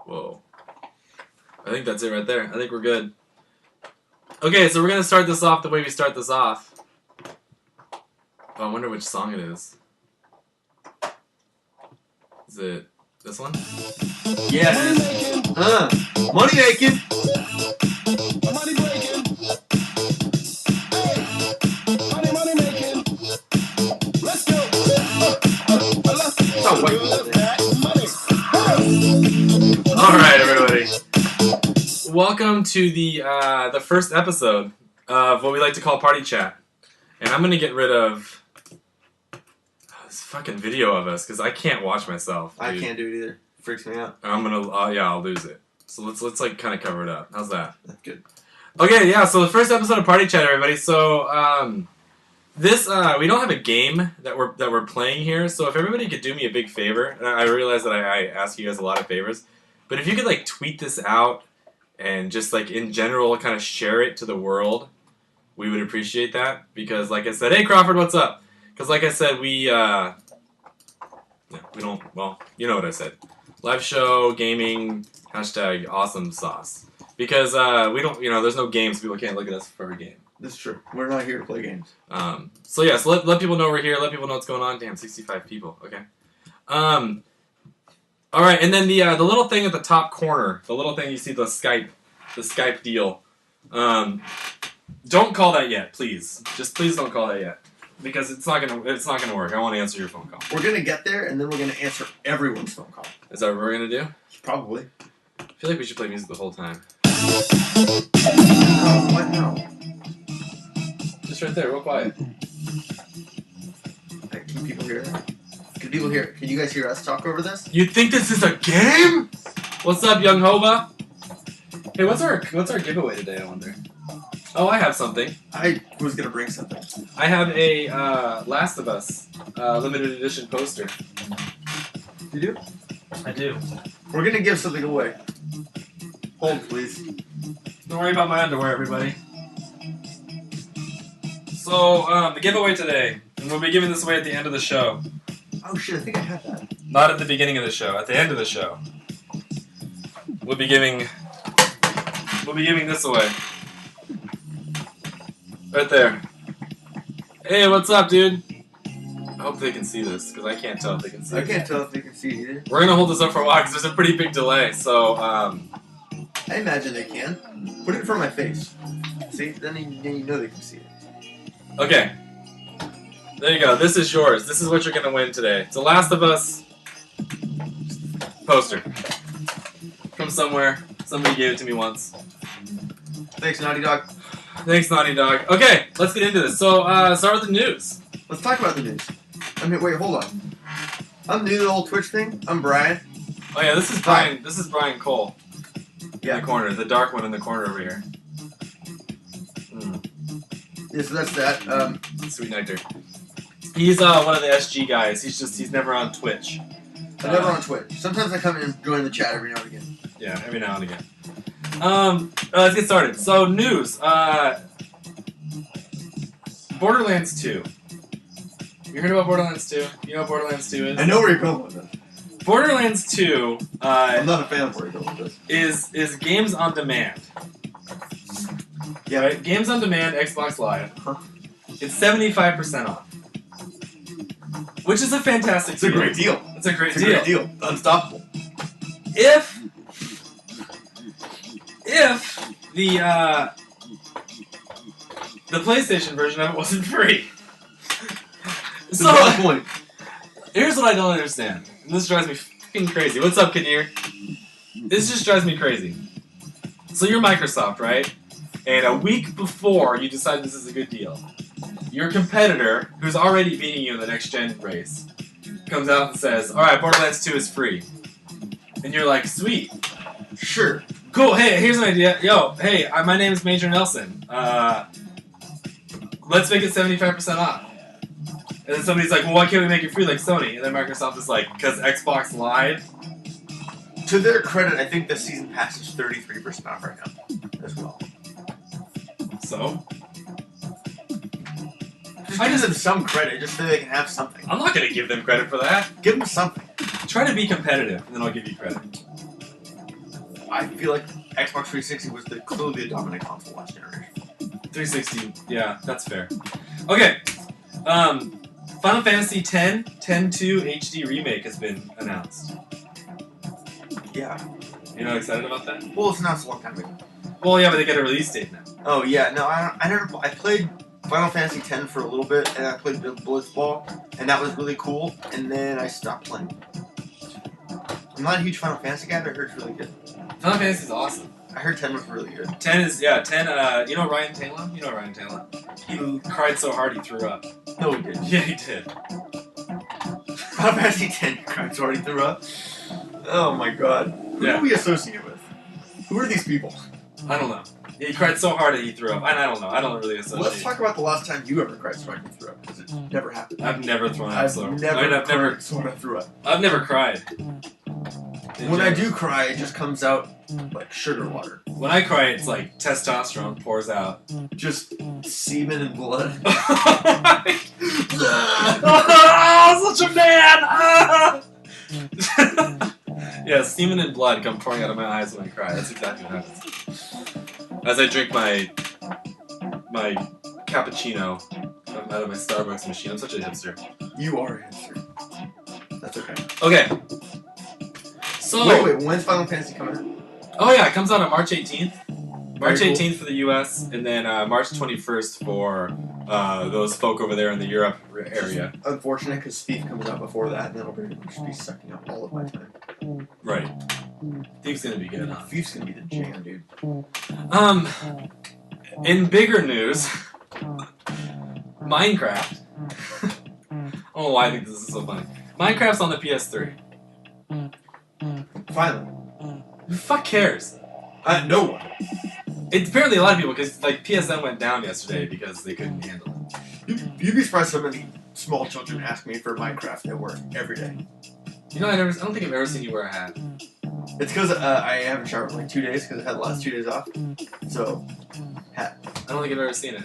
Whoa. I think that's it right there. I think we're good. Okay, so we're going to start this off the way we start this off. Oh, I wonder which song it is. Is it this one? Yeah, it is. Money making. Money breaking. Hey, money making. Let's go. Oh, wait. Alright, everybody. Welcome to the first episode of what we like to call Party Chat. And I'm going to get rid of this fucking video of us because I can't watch myself. Dude. I can't do it either. Freaks me out. I'm going to, I'll lose it. So let's like kind of cover it up. How's that? That's good. Okay, yeah, so the first episode of Party Chat, everybody. So, this, we don't have a game that we're playing here, so if everybody could do me a big favor, and I realize that I ask you guys a lot of favors, but if you could, like, tweet this out and just, like, in general, kind of share it to the world, we would appreciate that, because, like I said, hey, Crawford, what's up? Because, like I said, we don't, well, you know what I said. Live show, gaming, hashtag awesome sauce. Because, we don't, there's no games, people can't look at us for a game. That's true. We're not here to play games. So let people know we're here, let people know what's going on. Damn, 65 people, okay. Alright, and then the little thing at the top corner, the little thing you see, the Skype deal. Don't call that yet, please. Just please don't call that yet. Because it's not gonna work. I want to answer your phone call. We're gonna get there, and then we're gonna answer everyone's phone call. Is that what we're gonna do? Probably. I feel like we should play music the whole time. Oh, what? No. Just right there, real quiet. Can people hear it? Can people hear it? Can you guys hear us talk over this? You think this is a game? What's up, young Hova? Hey, what's our giveaway today, I wonder? Oh, I have something. I was gonna bring something. I have a Last of Us limited edition poster. You do? I do. We're gonna give something away. Hold, please. Don't worry about my underwear, everybody. So, the giveaway today, and we'll be giving this away at the end of the show. Oh shit, I think I have that. Not at the beginning of the show, at the end of the show. We'll be giving this away. Right there. Hey, what's up, dude? I hope they can see this, because I can't tell if they can see it. I can't tell if they can see it either. We're going to hold this up for a while, because there's a pretty big delay, so, I imagine they can. Put it in front of my face. See? Then you know they can see it. Okay. There you go. This is yours. This is what you're going to win today. It's a Last of Us poster. From somewhere. Somebody gave it to me once. Thanks, Naughty Dog. Thanks, Naughty Dog. Okay, let's get into this. So, start with the news. Let's talk about the news. Wait, hold on. I'm new to the whole Twitch thing. I'm Bryan. Oh yeah, this is Bryan. This is Bryan Cole. Yeah. In the corner, the dark one in the corner over here. Yeah, so that's that. Sweet nectar. He's one of the SG guys. He's never on Twitch. I'm never on Twitch. Sometimes I come in and join the chat every now and again. Yeah, every now and again. Let's get started. So, news. Borderlands 2. You heard about Borderlands 2? You know what Borderlands 2 is? I know where you're going with this. Borderlands 2 I'm not a fan of where you're going with this. is games on demand. Yeah. Right? Games on demand, Xbox Live. Huh. It's 75% off. Which is a fantastic It's a great deal. It's a great It's a deal. great deal. Unstoppable. If the PlayStation version of it wasn't free. It's a valid point. Here's what I don't understand. And this drives me fucking crazy. What's up, Kadir? This just drives me crazy. So you're Microsoft, right? And a week before you decide this is a good deal, your competitor, who's already beating you in the next-gen race, comes out and says, alright, Borderlands 2 is free. And you're like, sweet. Sure. Cool, hey, here's an idea. Yo, hey, my name is Major Nelson. Let's make it 75% off. And then somebody's like, well, why can't we make it free like Sony? And then Microsoft is like, because Xbox Live. To their credit, I think the season pass is 33% off right now, as well. So? Just give them some credit, just so they can have something. I'm not going to give them credit for that. Give them something. Try to be competitive, and then I'll give you credit. I feel like Xbox 360 was clearly the dominant console last generation. 360. Yeah, that's fair. Okay. Final Fantasy X 10-2 HD remake has been announced. Yeah. You not excited about that? Well, it's announced a long time ago. Well, yeah, but they get a release date now. Oh yeah, no, I played Final Fantasy X for a little bit, and I played Blitzball, and that was really cool. And then I stopped playing. I'm not a huge Final Fantasy guy, but I heard it's really good. Final Fantasy is awesome. I heard 10 was really good. 10 is, 10, you know Ryan Taylor? You know Ryan Taylor. He cried so hard he threw up. No, he didn't. Yeah, he did. Final Fantasy X, you cried so hard he threw up. Oh my god. Who do we associate with? Who are these people? I don't know. He cried so hard that he threw up. I don't know. I don't really associate. Let's talk about the last time you ever cried so hard you threw up, because it never happened. I've never thrown up so I've never cried so hard I threw up. I've never cried. When I do cry, it just comes out like sugar water. When I cry, it's like testosterone pours out. Just semen and blood. Oh, such a man! Yeah, semen and blood come pouring out of my eyes when I cry. That's exactly what happens. As I drink my cappuccino out of my Starbucks machine. I'm such a hipster. You are a hipster. That's okay. Okay. So wait, when's Final Fantasy coming out? Oh yeah, it comes out on March 18th. March Very 18th for the US, and then March 21st for those folk over there in the Europe area. Unfortunate, because Thief comes out before that, and that'll pretty much be sucking up all of my time. Right. Thief's gonna be good, huh? Thief's gonna be the jam, dude. In bigger news, Minecraft. I don't know why I think this is so funny. Minecraft's on the PS3. Finally. Who the fuck cares? No one. It's apparently a lot of people, because like PSN went down yesterday because they couldn't handle it. You'd be surprised how many small children ask me for Minecraft at work every day. You know, I don't think I've ever seen you wear a hat. It's because I haven't showered for like 2 days because I had the last 2 days off. So, hat. I don't think I've ever seen it.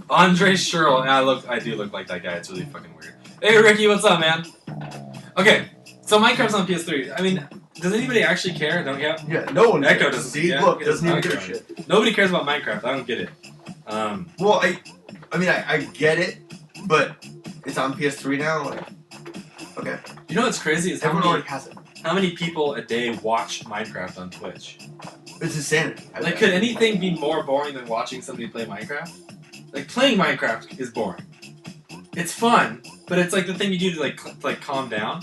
Andre Sherrill, and I do look like that guy. It's really fucking weird. Hey Ricky, what's up, man? Okay, so Minecraft's on PS3. I mean, does anybody actually care? Don't you? Yeah, no one. Echo cares. doesn't. See, Yeah, look, he doesn't even not give a care. shit. Nobody cares about Minecraft. I don't get it. Well, I get it, but it's on PS3 now. Like, okay. You know what's crazy is Everyone already has it. how many people a day watch Minecraft on Twitch? It's insanity. Like, could anything be more boring than watching somebody play Minecraft? Like, playing Minecraft is boring. It's fun, but it's like the thing you do to like calm down.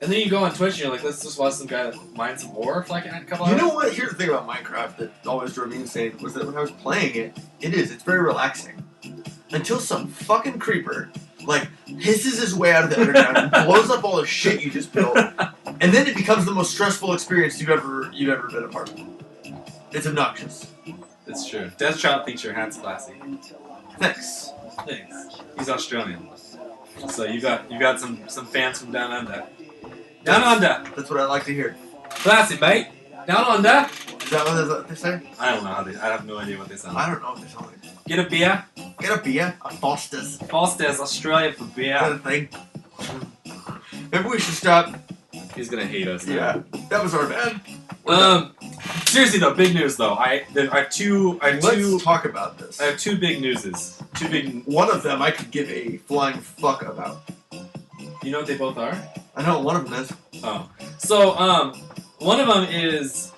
And then you go on Twitch and you're like, let's just watch some guy mine some ore for like a couple hours. You know what? Here's the thing about Minecraft that always drove me insane was that when I was playing it, it's very relaxing. Until some fucking creeper, like, hisses his way out of the underground and blows up all the shit you just built. And then it becomes the most stressful experience you've ever been a part of. It's obnoxious. It's true. Death Child thinks your hat's classy. Thanks. Thanks. He's Australian. So you got some fans from down under. Down under. That's what I like to hear. Classy, mate. Down under. Is that what they say? I don't know how I have no idea what they sound like. I don't know what they sound like. Get a beer. Get a beer. A Foster's. Foster's, Australia for Is that beer. a thing? Maybe we should stop. He's gonna hate us now. Yeah. That was our bad. Seriously though, big news though. I have two. Let's talk about this. I have two big newses. Two big. One of them I could give a flying fuck about. You know what they both are? I know one of them is. Oh. So one of them is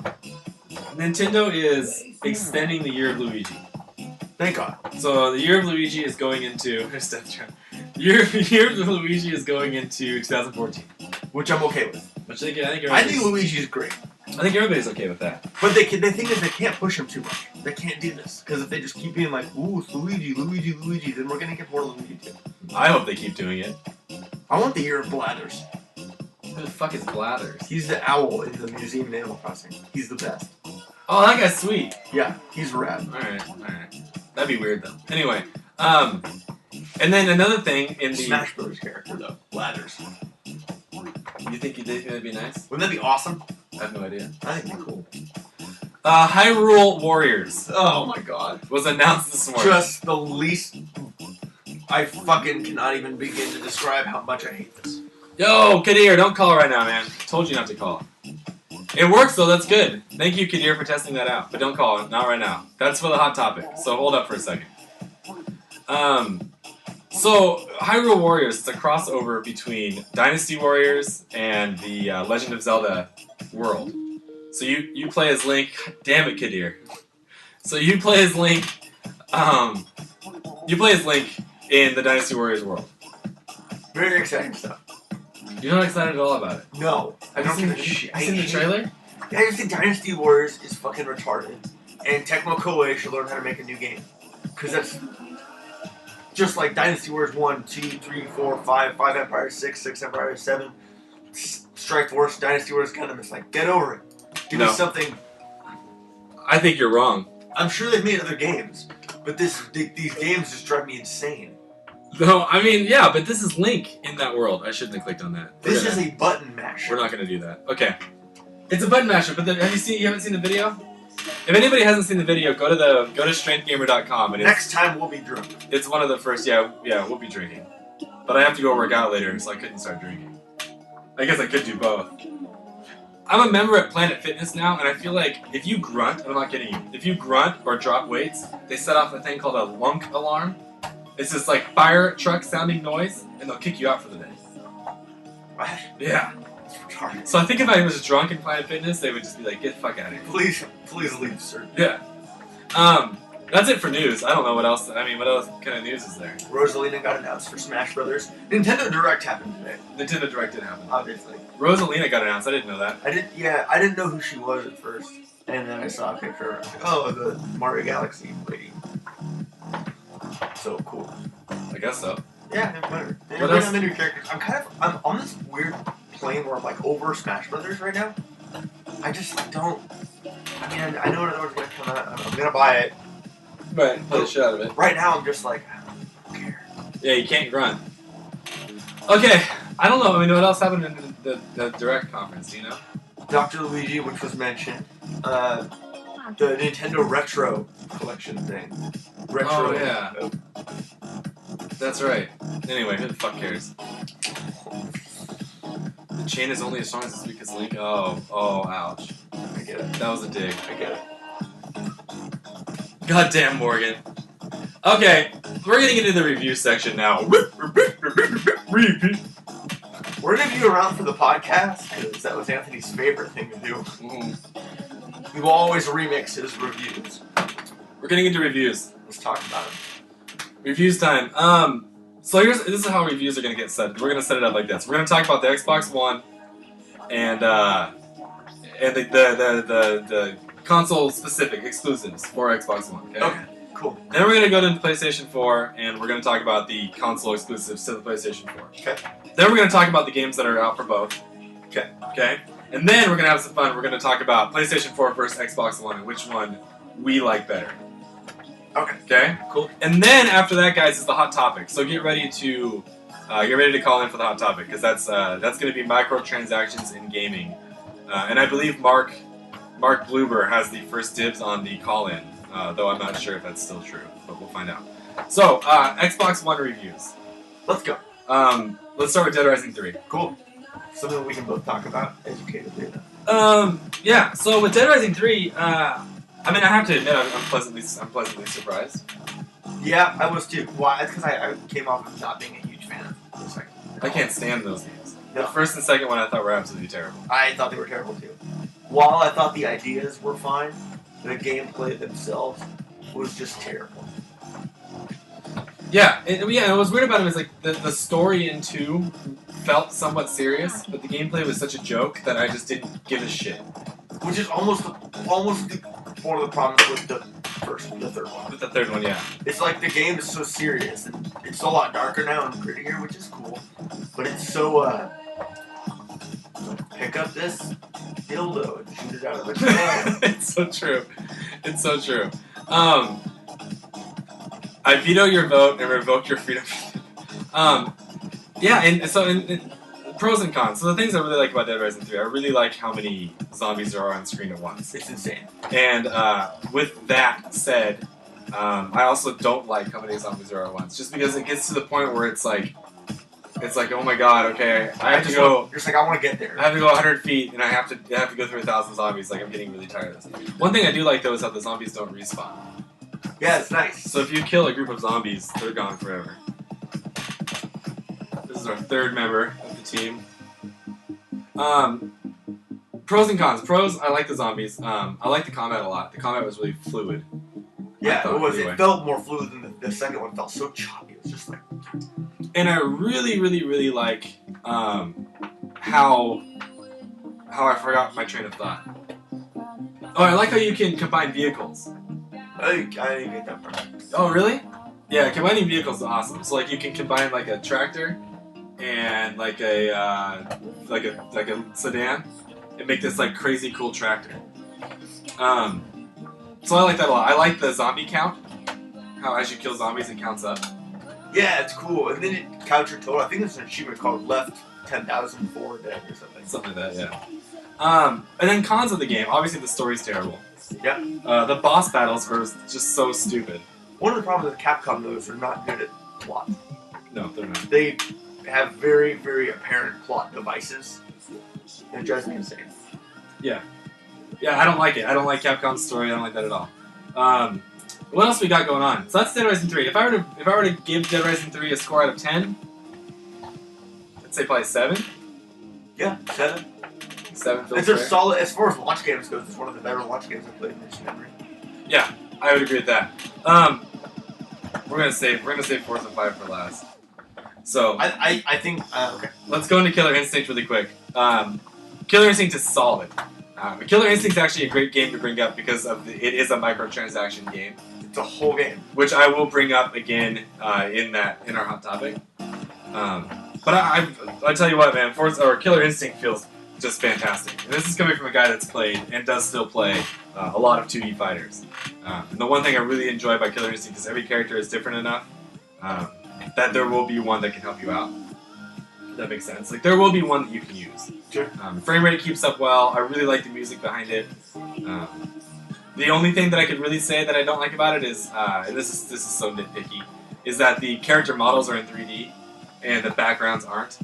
Nintendo is extending the year of Luigi. Thank God. So the year of Luigi is going into year of Luigi is going into 2014. Which I'm okay with. Which I think I think Luigi's great. I think everybody's okay with that. But the thing is they can't push him too much. They can't do this. Because if they just keep being like, ooh, it's Luigi, then we're going to get more Luigi too. I hope they keep doing it. I want the year of Blathers. Who the fuck is Blathers? He's the owl in the museum in Animal Crossing. He's the best. Oh, that guy's sweet. Yeah, he's rad. Alright. That'd be weird though. Anyway, and then another thing in the Smash Bros. Character though, Blathers. You think that'd be nice? Wouldn't that be awesome? I have no idea. I think it'd be cool. Hyrule Warriors Oh my god. was announced this morning. Just the least... I fucking cannot even begin to describe how much I hate this. Yo, Kadir, don't call right now, man. Told you not to call. It works though, that's good. Thank you, Kadir, for testing that out. But don't call it, not right now. That's for the hot topic, so hold up for a second. So, Hyrule Warriors is a crossover between Dynasty Warriors and the Legend of Zelda world. So you play as Link. Damn it, Kadir. So you play as Link. You play as Link in the Dynasty Warriors world. Very exciting stuff. You're not excited at all about it. No, I don't give a shit. You seen the trailer? Yeah, I just think Dynasty Warriors is fucking retarded, and Tecmo Koei should learn how to make a new game, because that's just like Dynasty Warriors 1, 2, 3, 4, 5, 5 Empires, 6, 6 Empires, 7, Strike Force, Dynasty Warriors Gundam. It's like, get over it. Give me something. I think you're wrong. I'm sure they've made other games, but these games just drive me insane. No, I mean, yeah, but this is Link in that world. I shouldn't have clicked on that. This is a button masher. We're not going to do that. Okay. It's a button masher, but have you haven't seen the video? If anybody hasn't seen the video, go to strengthgamer.com. And next time we'll be drunk. It's one of the first, yeah, we'll be drinking. But I have to go work out later, so I couldn't start drinking. I guess I could do both. I'm a member at Planet Fitness now, and I feel like if you grunt, and I'm not kidding you, if you grunt or drop weights, they set off a thing called a lunk alarm. It's this like fire truck sounding noise, and they'll kick you out for the day. What? Yeah. It's retarded. So I think if I was drunk in Planet Fitness, they would just be like, get the fuck out of here. Please leave, sir. Yeah. That's it for news. I don't know what else. I mean, what else kind of news is there? Rosalina got announced for Smash Brothers. Nintendo Direct happened today. Nintendo Direct did happen. Obviously. Rosalina got announced. I didn't know that. I didn't know who she was at first. And then I saw a picture of her. Oh, the Mario Galaxy lady. So cool. I guess so. Yeah, whatever. What else? I'm into characters. I'm on this weird plane where I'm like over Smash Brothers right now. I just don't. I mean, I know another one's gonna come out. I'm gonna buy it. Right, play the shit out of it. Right now, I'm just like, I don't care. Yeah, you can't grunt. Okay, I don't know. I mean, what else happened in the Direct conference? Do you know? Dr. Luigi, which was mentioned. The Nintendo Retro collection thing. Retro. Oh, yeah. That's right. Anyway, who the fuck cares? The chain is only as strong as its weakest link. Oh, ouch. I get it. That was a dig. I get it. Goddamn, Morgan. Okay, we're getting into the review section now. Repeat. We're gonna be around for the podcast because that was Anthony's favorite thing to do. Mm-hmm. We will always remix his reviews. We're getting into reviews. Let's talk about them. Reviews time. So this is how reviews are gonna get set. We're gonna set it up like this. We're gonna talk about the Xbox One and the console specific exclusives for Xbox One. Okay, cool. Then we're gonna go to PlayStation 4 and we're gonna talk about the console exclusives to the PlayStation 4. Okay. Then we're gonna talk about the games that are out for both. Okay. Okay. And then we're gonna have some fun. We're gonna talk about PlayStation 4 versus Xbox One and which one we like better. Okay. Okay. Cool. And then after that, guys, is the hot topic. So get ready to call in for the hot topic because that's gonna be microtransactions in gaming, and I believe Mark Bluber has the first dibs on the call-in, though I'm not sure if that's still true, but we'll find out. So Xbox One reviews. Let's go. Let's start with Dead Rising 3. Cool. Something we can both talk about educatedly. Yeah. So with Dead Rising 3, I mean, I have to admit, I'm pleasantly surprised. Yeah, I was too. Why? It's because I came off of not being a huge fan of the second. I can't stand those games. No. The first and second one I thought were absolutely terrible. I thought they were terrible too. While I thought the ideas were fine, the gameplay themselves was just terrible. Yeah, it was weird about it was like the story in 2 felt somewhat serious, but the gameplay was such a joke that I just didn't give a shit. Which is almost one of the problems with the third one. With the third one, yeah. It's like the game is so serious, and it's a lot darker now and grittier, which is cool. But it's so, pick up this dildo and shoot it out of the can. It's so true. It's so true. I veto your vote and revoke your freedom. Yeah, and so in pros and cons. So the things I really like about Dead Rising 3, I really like how many zombies there are on screen at once. It's insane. And with that said, I also don't like how many zombies there are at once. Just because it gets to the point where it's like, It's like, oh my god, okay, I have to just go. want- You're just like, I want to get there. I have to go 100 feet, and I have to go through 1,000 zombies. Like, I'm getting really tired of this. One thing I do like though is how the zombies don't respawn. Yeah, it's nice. So if you kill a group of zombies, they're gone forever. This is our third member of the team. Pros and cons. Pros, I like the zombies. I like the combat a lot. The combat was really fluid. Yeah, thought, it was. anyway. It felt more fluid than the second one. It felt so choppy. It was just like. And I really, really, really like how I forgot my train of thought. Oh, I like how you can combine vehicles. I didn't get that part. Oh, really? Yeah, combining vehicles is awesome. So like you can combine like a tractor and like a sedan and make this like crazy cool tractor. So I like that a lot. I like the zombie count. How as you kill zombies it counts up. Yeah, it's cool. And then it counts your total. I think there's an achievement called left 10,000 forward dead or something. Something like that, yeah. And then cons of the game. Obviously the story's terrible. Yeah. The boss battles are just so stupid. One of the problems with Capcom though is they're not good at plot. No, they're not. They have very, very apparent plot devices. And it drives me insane. Yeah, I don't like it. I don't like Capcom's story. I don't like that at all. What else we got going on? So that's Dead Rising 3. If I were to give Dead Rising 3 a score out of 10, I'd say probably 7. Yeah, 7. 7 feels It's a fair. solid, as far as launch games goes, it's one of the better launch games I've played in recent memory. Yeah, I would agree with that. We're gonna save Forza 5 for last. So I think, okay. let's go into Killer Instinct really quick. Killer Instinct is solid. Killer Instinct is actually a great game to bring up because it is a microtransaction game, It's a whole game. which I will bring up again in our hot topic. But I tell you what, man, Killer Instinct feels just fantastic. And this is coming from a guy that's played and does still play a lot of 2D fighters. And the one thing I really enjoy about Killer Instinct is every character is different enough that there will be one that can help you out. If that makes sense. Like there will be one that you can use. Sure. Frame rate keeps up well. I really like the music behind it. The only thing that I could really say that I don't like about it is, and this is so nitpicky, is that the character models are in 3D and the backgrounds aren't.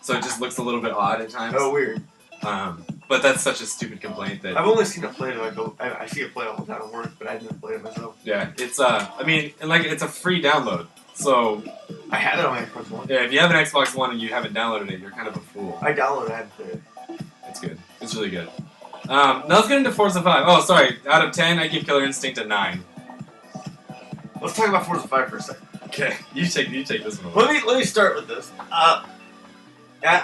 So it just looks a little bit odd at times. Oh, weird. But that's such a stupid complaint that. I've only seen it played, I see it play all the time at work, but I didn't play it myself. Yeah, it's it's a free download. So I had it on my Xbox One. yeah, if you have an Xbox One and you haven't downloaded it, you're kind of a fool. I downloaded it, I hadn't played it. It's good. It's really good. Now let's get into Forza 5. Oh, sorry. Out of 10, I give Killer Instinct a 9. Let's talk about Forza 5 for a second. Okay, you take this one away. Let me start with this. I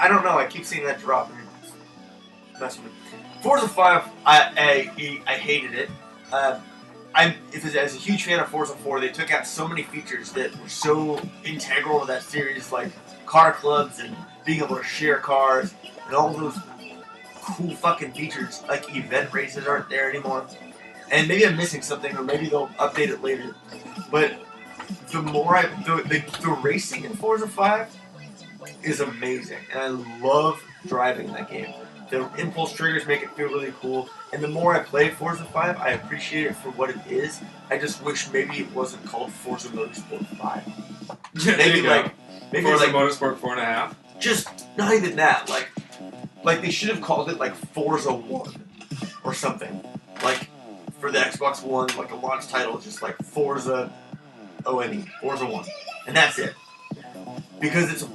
don't know. I keep seeing that drop and it's messing with me. Forza 5, I hated it. As a huge fan of Forza 4, they took out so many features that were so integral to that series, like car clubs and being able to share cars and all those cool fucking features. Like event races aren't there anymore. And maybe I'm missing something, or maybe they'll update it later. But the more the racing in Forza 5 is amazing, and I love driving that game. The impulse triggers make it feel really cool, and the more I play Forza 5, I appreciate it for what it is. I just wish maybe it wasn't called Forza Motorsport 5. Maybe Maybe Forza like Motorsport 4.5. just not even that. Like they should have called it like Forza 1 or something. Like for the Xbox One, like a launch title, just like Forza ONE, Forza 1, and that's it. Because it's a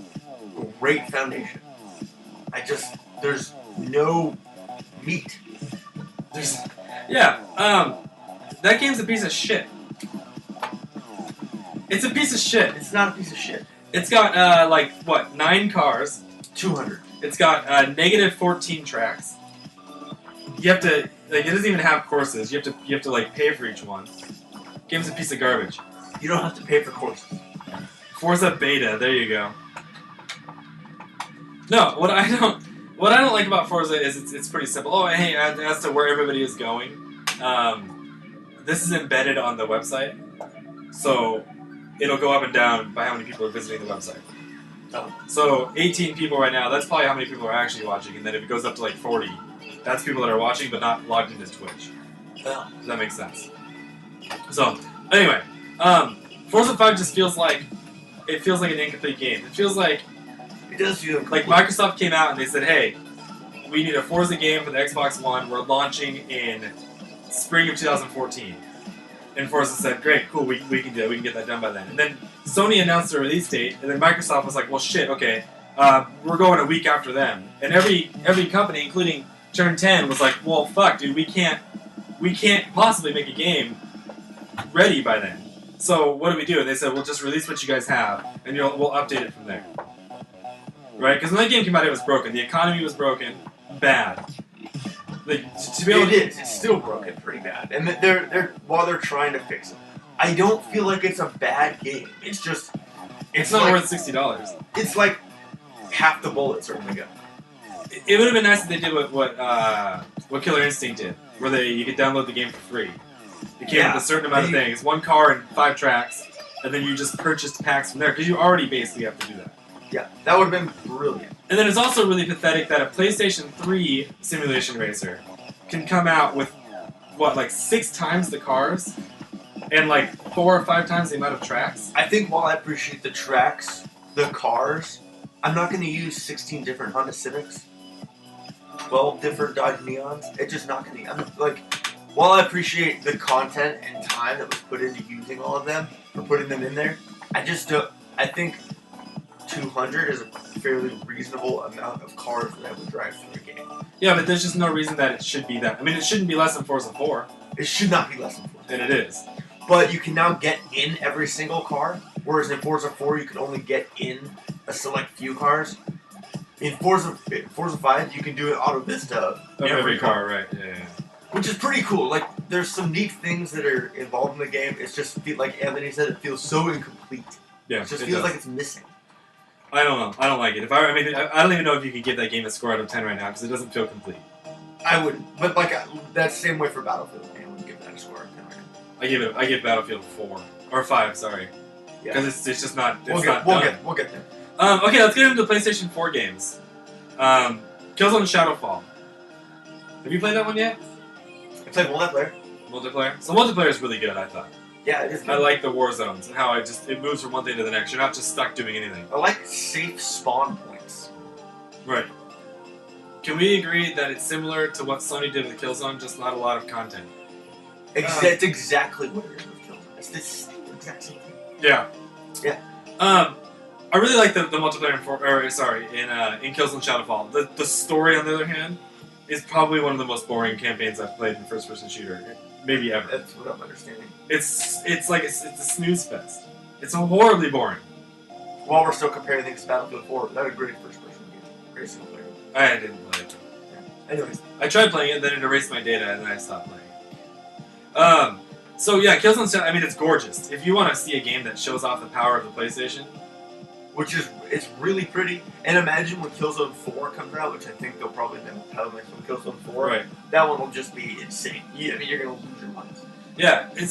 great foundation. There's no meat. That game's a piece of shit. It's a piece of shit. It's not a piece of shit. It's got 9 cars. 200. It's got negative 14 tracks. You have to it doesn't even have courses. You have to like pay for each one. Game's a piece of garbage. You don't have to pay for courses. Forza Beta, there you go. No, what I don't like about Forza is it's pretty simple. Oh, hey, as to where everybody is going, this is embedded on the website, so it'll go up and down by how many people are visiting the website. Oh. So 18 people right now, that's probably how many people are actually watching, and then if it goes up to like 40, that's people that are watching but not logged into Twitch. Well, Does that make sense? So, anyway, Forza 5 just feels like an incomplete game. It feels like does feel Like Microsoft came out and they said, "Hey, we need a Forza game for the Xbox One. We're launching in spring of 2014." And Forza said, "Great, cool, we can do that. We can get that done by then." And then Sony announced the release date, and then Microsoft was like, "Well, shit, okay, we're going a week after them." And every company, including Turn 10, was like, "Well, fuck, dude, we can't possibly make a game ready by then. So what do?" And they said, "We'll just release what you guys have, and we'll update it from there." Right? Because when that game came out, it was broken. The economy was broken, bad. Like to be able it is. It's still broken pretty bad, and they're while they're trying to fix it. I don't feel like it's a bad game. It's just it's not like, worth $60. It's like half the bullets are in the gun. It would have been nice if they did what Killer Instinct did, where you could download the game for free. It came with a certain amount of things, 1 car and 5 tracks, and then you just purchased packs from there because you already basically have to do that. Yeah, that would have been brilliant. And then it's also really pathetic that a PlayStation 3 simulation racer can come out with, like 6 times the cars and like 4 or 5 times the amount of tracks? I think while I appreciate the tracks, the cars, I'm not going to use 16 different Honda Civics, 12 different Dodge Neons. It's just not going to... While I appreciate the content and time that was put into using all of them, or putting them in there, I think 200 is a fairly reasonable amount of cars that I would drive through a game. Yeah, but there's just no reason that it should be that. I mean, it shouldn't be less than Forza 4. It should not be less than Forza. And it is. But you can now get in every single car, whereas in Forza 4 you can only get in a select few cars. In Forza 5 you can do an auto vista of every car, right? Yeah. Which is pretty cool. Like, there's some neat things that are involved in the game. It's just, like Anthony said, it feels so incomplete. Yeah, it just feels like it's missing. I don't know. I don't like it. I don't even know if you could give that game a score out of 10 right now because it doesn't feel complete. I wouldn't. But, that's the same way for Battlefield. I wouldn't give that a score out of 10 right now. I give Battlefield 4. Or 5, sorry. Yeah. Because it's just not... We'll get there. Okay, let's get into the PlayStation 4 games. Killzone Shadowfall. Have you played that one yet? I played multiplayer. Multiplayer? So multiplayer is really good, I thought. Yeah, it is good. I like the war zones and how it moves from one thing to the next. You're not just stuck doing anything. I like safe spawn points. Right. Can we agree that it's similar to what Sony did with Killzone, just not a lot of content? That's exactly what it is with Killzone. It's the exact same thing. Yeah. Yeah. I really like the multiplayer in Killzone Shadowfall. The story, on the other hand, is probably one of the most boring campaigns I've played in first-person shooter, maybe ever. That's what I'm understanding. It's a snooze fest. It's horribly boring. While we're still comparing things to Battlefield 4, that was a great first-person game. Great single player. I didn't play it. Yeah. Anyways. I tried playing it, then it erased my data, and then I stopped playing. So yeah, Killzone, it's gorgeous. If you want to see a game that shows off the power of the PlayStation... It's really pretty. And imagine when Killzone 4 comes out, which I think they'll probably do from Killzone 4. Right. That one will just be insane. You're going to lose your minds. Yeah, and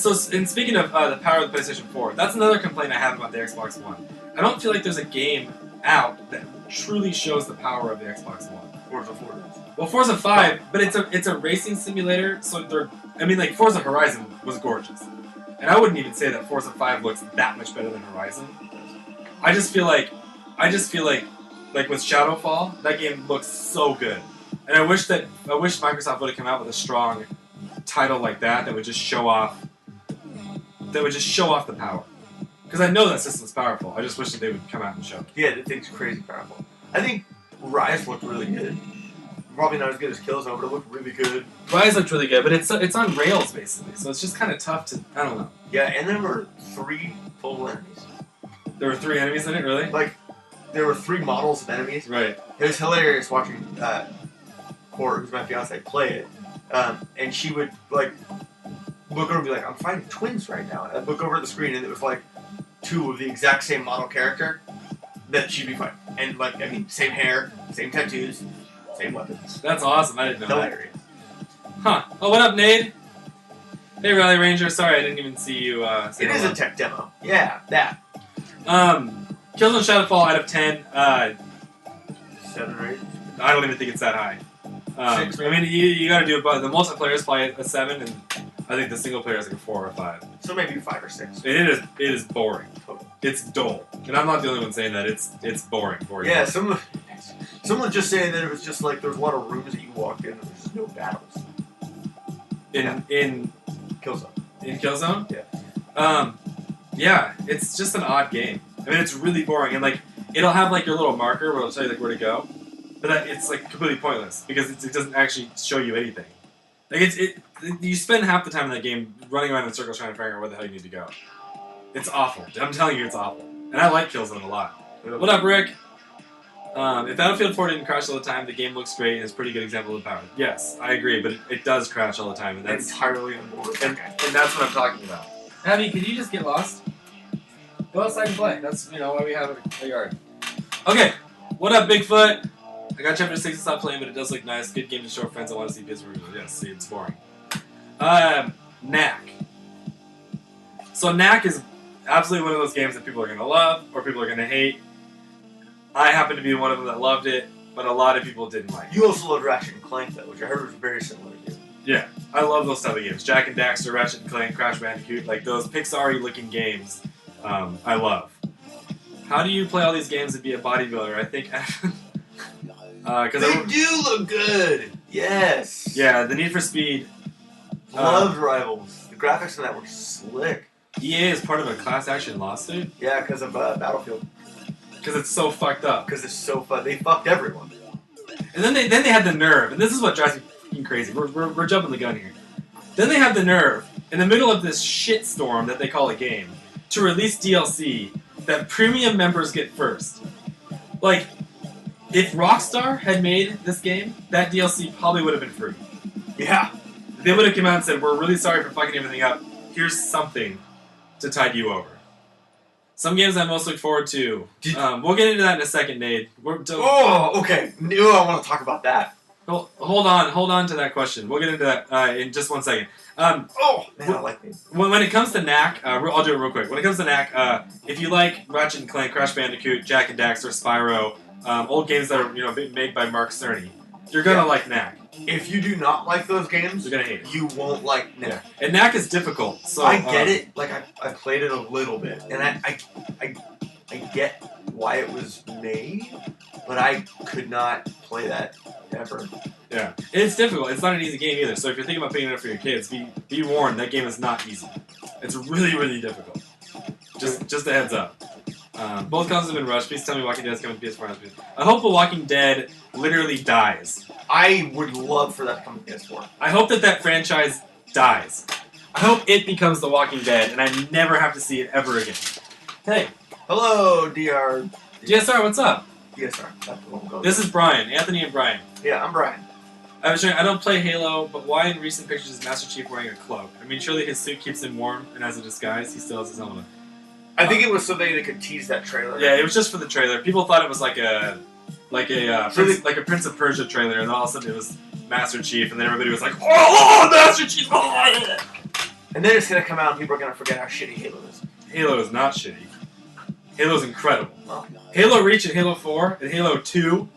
speaking of the power of the PlayStation 4, that's another complaint I have about the Xbox One. I don't feel like there's a game out that truly shows the power of the Xbox One. Forza 4 does. Well, Forza 5, but it's a racing simulator, so Forza Horizon was gorgeous. And I wouldn't even say that Forza 5 looks that much better than Horizon. I just feel like with Shadowfall, that game looks so good. And I wish Microsoft would have come out with a strong title like that would just show off the power. Because I know that system's powerful. I just wish that they would come out and show it. Yeah, the thing's crazy powerful. I think Rise looked really good. Probably not as good as Killzone, but it looked really good. Rise looked really good, but it's on rails basically, so it's just kind of tough to, I don't know. Yeah, and there were 3 total enemies. There were 3 enemies in it, really? There were 3 models of enemies. Right. It was hilarious watching Cora, who's my fiance, play it. And she would, look over and be like, I'm fighting twins right now. And I'd look over at the screen, and it was, 2 of the exact same model character that she'd be fighting. And, same hair, same tattoos, same weapons. That's awesome. I didn't know Hilarious. that. Huh. Oh, what up, Nade? Hey, Rally Ranger. Sorry, I didn't even see you. It is a tech demo. Yeah, that. Killzone Shadowfall out of 10. 7 or 8. I don't even think it's that high. 6. You gotta do it, but the multiplayer is probably a 7, and I think the single player is like a 4 or 5. So maybe 5 or 6. It is boring. Total. It's dull, and I'm not the only one saying that. It's boring. Yeah, someone just saying that it was just like there was a lot of rooms that you walked in and there was just no battles. In Killzone. In Killzone? Yeah. Yeah, it's just an odd game. I mean, it's really boring, and like it'll have like your little marker where it'll tell you like where to go, but it's like completely pointless because it doesn't actually show you anything. Like you spend half the time in that game running around in circles trying to figure out where the hell you need to go. It's awful. I'm telling you, it's awful. And I like Killzone a lot. What up, Rick? If Battlefield 4 didn't crash all the time, the game looks great and is a pretty good example of power. Yes, I agree, but it does crash all the time, and that's entirely on board. And that's what I'm talking about. Abby, could you just get lost? Go outside and play. That's why we have a yard. Okay, what up, Bigfoot? I got Chapter 6 and stopped playing, but it does look nice. Good game to show friends. I want to see PS reviews. Yes, see, it's boring. Knack. So Knack is absolutely one of those games that people are going to love or people are going to hate. I happen to be one of them that loved it, but a lot of people didn't like it. You also loved Ratchet and Clank, though, which I heard was very similar to you. Yeah, I love those type of games. Jak and Daxter, Ratchet and Clank, Crash Bandicoot, like those Pixar-y looking games, I love. How do you play all these games and be a bodybuilder? I think... they do look good! Yes! Yeah, the Need for Speed. Loved Rivals. The graphics on that were slick. EA is part of a class action lawsuit? Yeah, because of Battlefield. Because it's so fucked up. Because it's so fun. They fucked everyone. And then they had the nerve, and this is what drives me fucking crazy. We're jumping the gun here. Then they have the nerve, in the middle of this shitstorm that they call a game, to release DLC that premium members get first. Like, if Rockstar had made this game, that DLC probably would have been free. Yeah. They would have come out and said, we're really sorry for fucking everything up. Here's something to tide you over. Some games I most look forward to. We'll get into that in a second, Nate. Okay. I want to talk about that. Hold on to that question. We'll get into that in just 1 second. Man, I like these. When it comes to Knack, I'll do it real quick. When it comes to Knack, if you like Ratchet and Clank, Crash Bandicoot, Jak and Daxter, Spyro, old games that are made by Mark Cerny, you're gonna like Knack. If you do not like those games, you're gonna hate it. You won't like Knack. Yeah. And Knack is difficult. So I get it. Like I played it a little bit, and I get why it was made, but I could not play that ever. Yeah, it's difficult. It's not an easy game either. So if you're thinking about picking it up for your kids, be warned that game is not easy. It's really, really difficult. Just a heads up. Both consoles have been rushed. Please tell me Walking Dead is coming to PS4 and PS4. I hope The Walking Dead literally dies. I would love for that to come to PS4. I hope that franchise dies. I hope it becomes The Walking Dead, and I never have to see it ever again. Hey. Hello, DR. DSR, what's up? DSR. That's the one. This is Brian. Anthony and Brian. Yeah, I'm Brian. I was showing, I don't play Halo, but why in recent pictures is Master Chief wearing a cloak? I mean, surely his suit keeps him warm, and as a disguise, he still has his helmet. I think it was so they could tease that trailer. Yeah, it was just for the trailer. People thought it was like a Prince of Persia trailer, and all of a sudden it was Master Chief, and then everybody was like, "Oh, Master Chief!" And then it's gonna come out, and people are gonna forget how shitty Halo is. Halo is not shitty. Halo's incredible. Oh. Halo Reach and Halo 4 and Halo 2,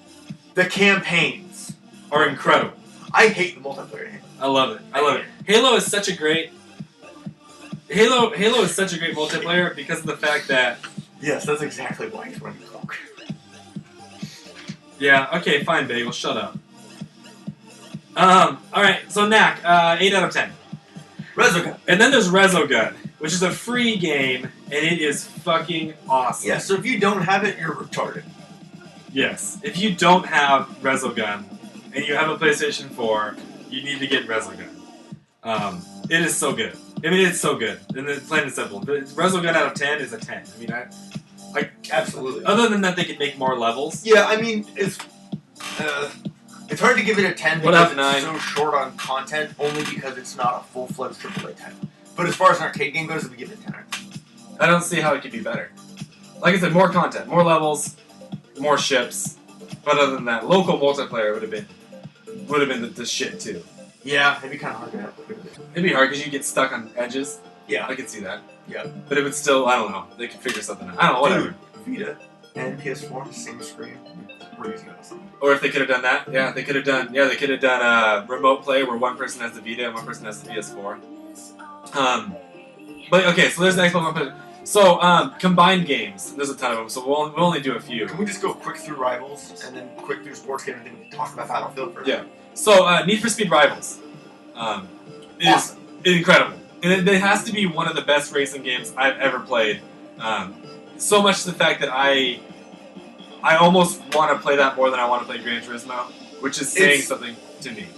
the campaigns are incredible. I hate the multiplayer. I love it. I love it. Halo is such a great multiplayer because of the fact that... Yes, that's exactly why he's running cloak. Yeah, okay, fine, Bagel, shut up. Alright, so Knack, 8 out of 10. Resogun. And then there's Resogun, which is a free game, and it is fucking awesome. Yeah, so if you don't have it, you're retarded. Yes. If you don't have Resogun, and you have a PlayStation 4, you need to get Resogun. It is so good. I mean, it's so good. And it's plain and simple. But Resogun out of 10 is a 10. I mean, I absolutely. Other than that, they could make more levels. Yeah, I mean, it's hard to give it a 10 because it's so short on content, only because it's not a full-fledged AAA title. But as far as an arcade game goes, we give it a 10. I don't see how it could be better. Like I said, more content, more levels, more ships. But other than that, local multiplayer would have been the shit too. Yeah, it'd be kind of hard to have. It'd be hard because you get stuck on edges. Yeah, I could see that. Yeah, but it would still, I don't know. They could figure something out. I don't know, whatever. Vita and PS4, same screen, crazy awesome. Or if they could have done that, yeah, they could have done remote play where one person has the Vita and one person has the PS4. But okay, so there's the Xbox One. So, combined games. There's a ton of them, so we'll only do a few. Can we just go quick through Rivals and then quick through Sports Game and then talk about Battlefield first? Yeah. So, Need for Speed Rivals is Awesome. incredible. And it has to be one of the best racing games I've ever played. So much to the fact that I almost want to play that more than I want to play Gran Turismo, which is saying something to me.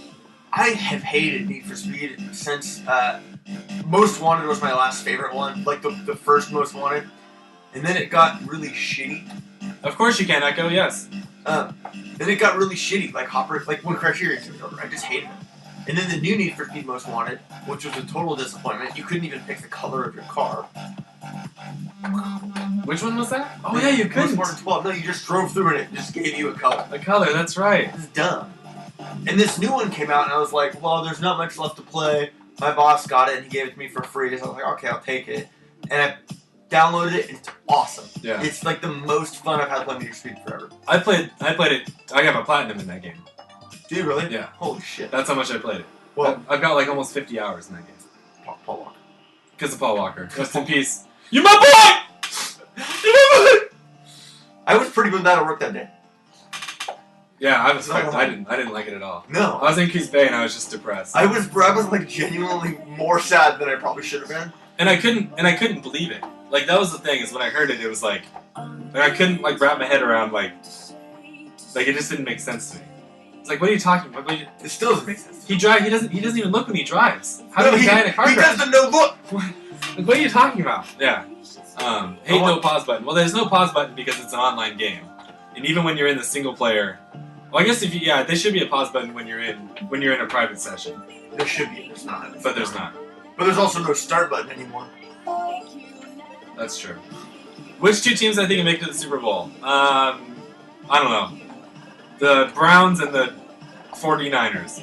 I have hated Need for Speed since Most Wanted was my last favorite one, like the first Most Wanted, and then it got really shitty. Of course you can, Echo, yes. Then it got really shitty, like when Criterion took it over. I just hated it. And then the new Need for Speed Most Wanted, which was a total disappointment. You couldn't even pick the color of your car. Which one was that? Oh yeah, you couldn't. Most Wanted 12. No, you just drove through and it just gave you a color. A color, that's right. It's dumb. And this new one came out, and I was like, well, there's not much left to play. My boss got it, and he gave it to me for free, so I was like, okay, I'll take it. And I downloaded it, and it's awesome. Yeah. It's like the most fun I've had playing Need for Speed forever. I played it. I got a platinum in that game. Do you really? Yeah. Holy shit. That's how much I played it. Well, I've got like almost 50 hours in that game. Paul Walker. Because of Paul Walker. Rest in peace. You my boy! You my boy! I was pretty good at work that day. Yeah, I was No. fucked. I didn't like it at all. No. I was in Coos Bay and I was just depressed. I was like genuinely more sad than I probably should have been. And I couldn't believe it. Like that was the thing, is when I heard it, it was like I couldn't like wrap my head around like it just didn't make sense to me. It's like, what are you talking about? It still doesn't make sense. He doesn't even look when he drives. How did he die in a car He crash? doesn't know look. Like, what are you talking about? Yeah. Hate no pause button. Well, there's no pause button because it's an online game, and even when you're in the single player, well, I guess there should be a pause button when you're in a private session. There should be. There's not. But there's not. But there's also no start button anymore. That's true. Which two teams I think can make it to the Super Bowl? I don't know. The Browns and the 49ers.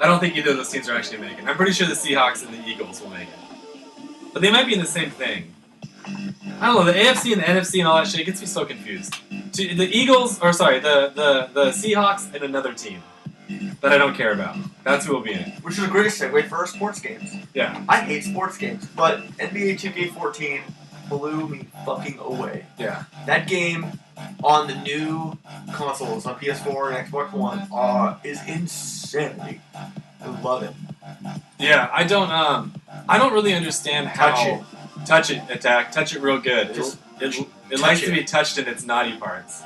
I don't think either of those teams are actually making it. I'm pretty sure the Seahawks and the Eagles will make it. But they might be in the same thing. I don't know, the AFC and the NFC and all that shit gets me so confused. The Seahawks and another team that I don't care about. That's who will be in it. Which is a great segue for our sports games. Yeah. I hate sports games, but NBA 2K14 blew me fucking away. Yeah. That game on the new consoles, on PS4 and Xbox One, is insanity. I love it. Yeah, I don't really understand how... Touch it, attack. Touch it real good. It likes to be touched in its naughty parts.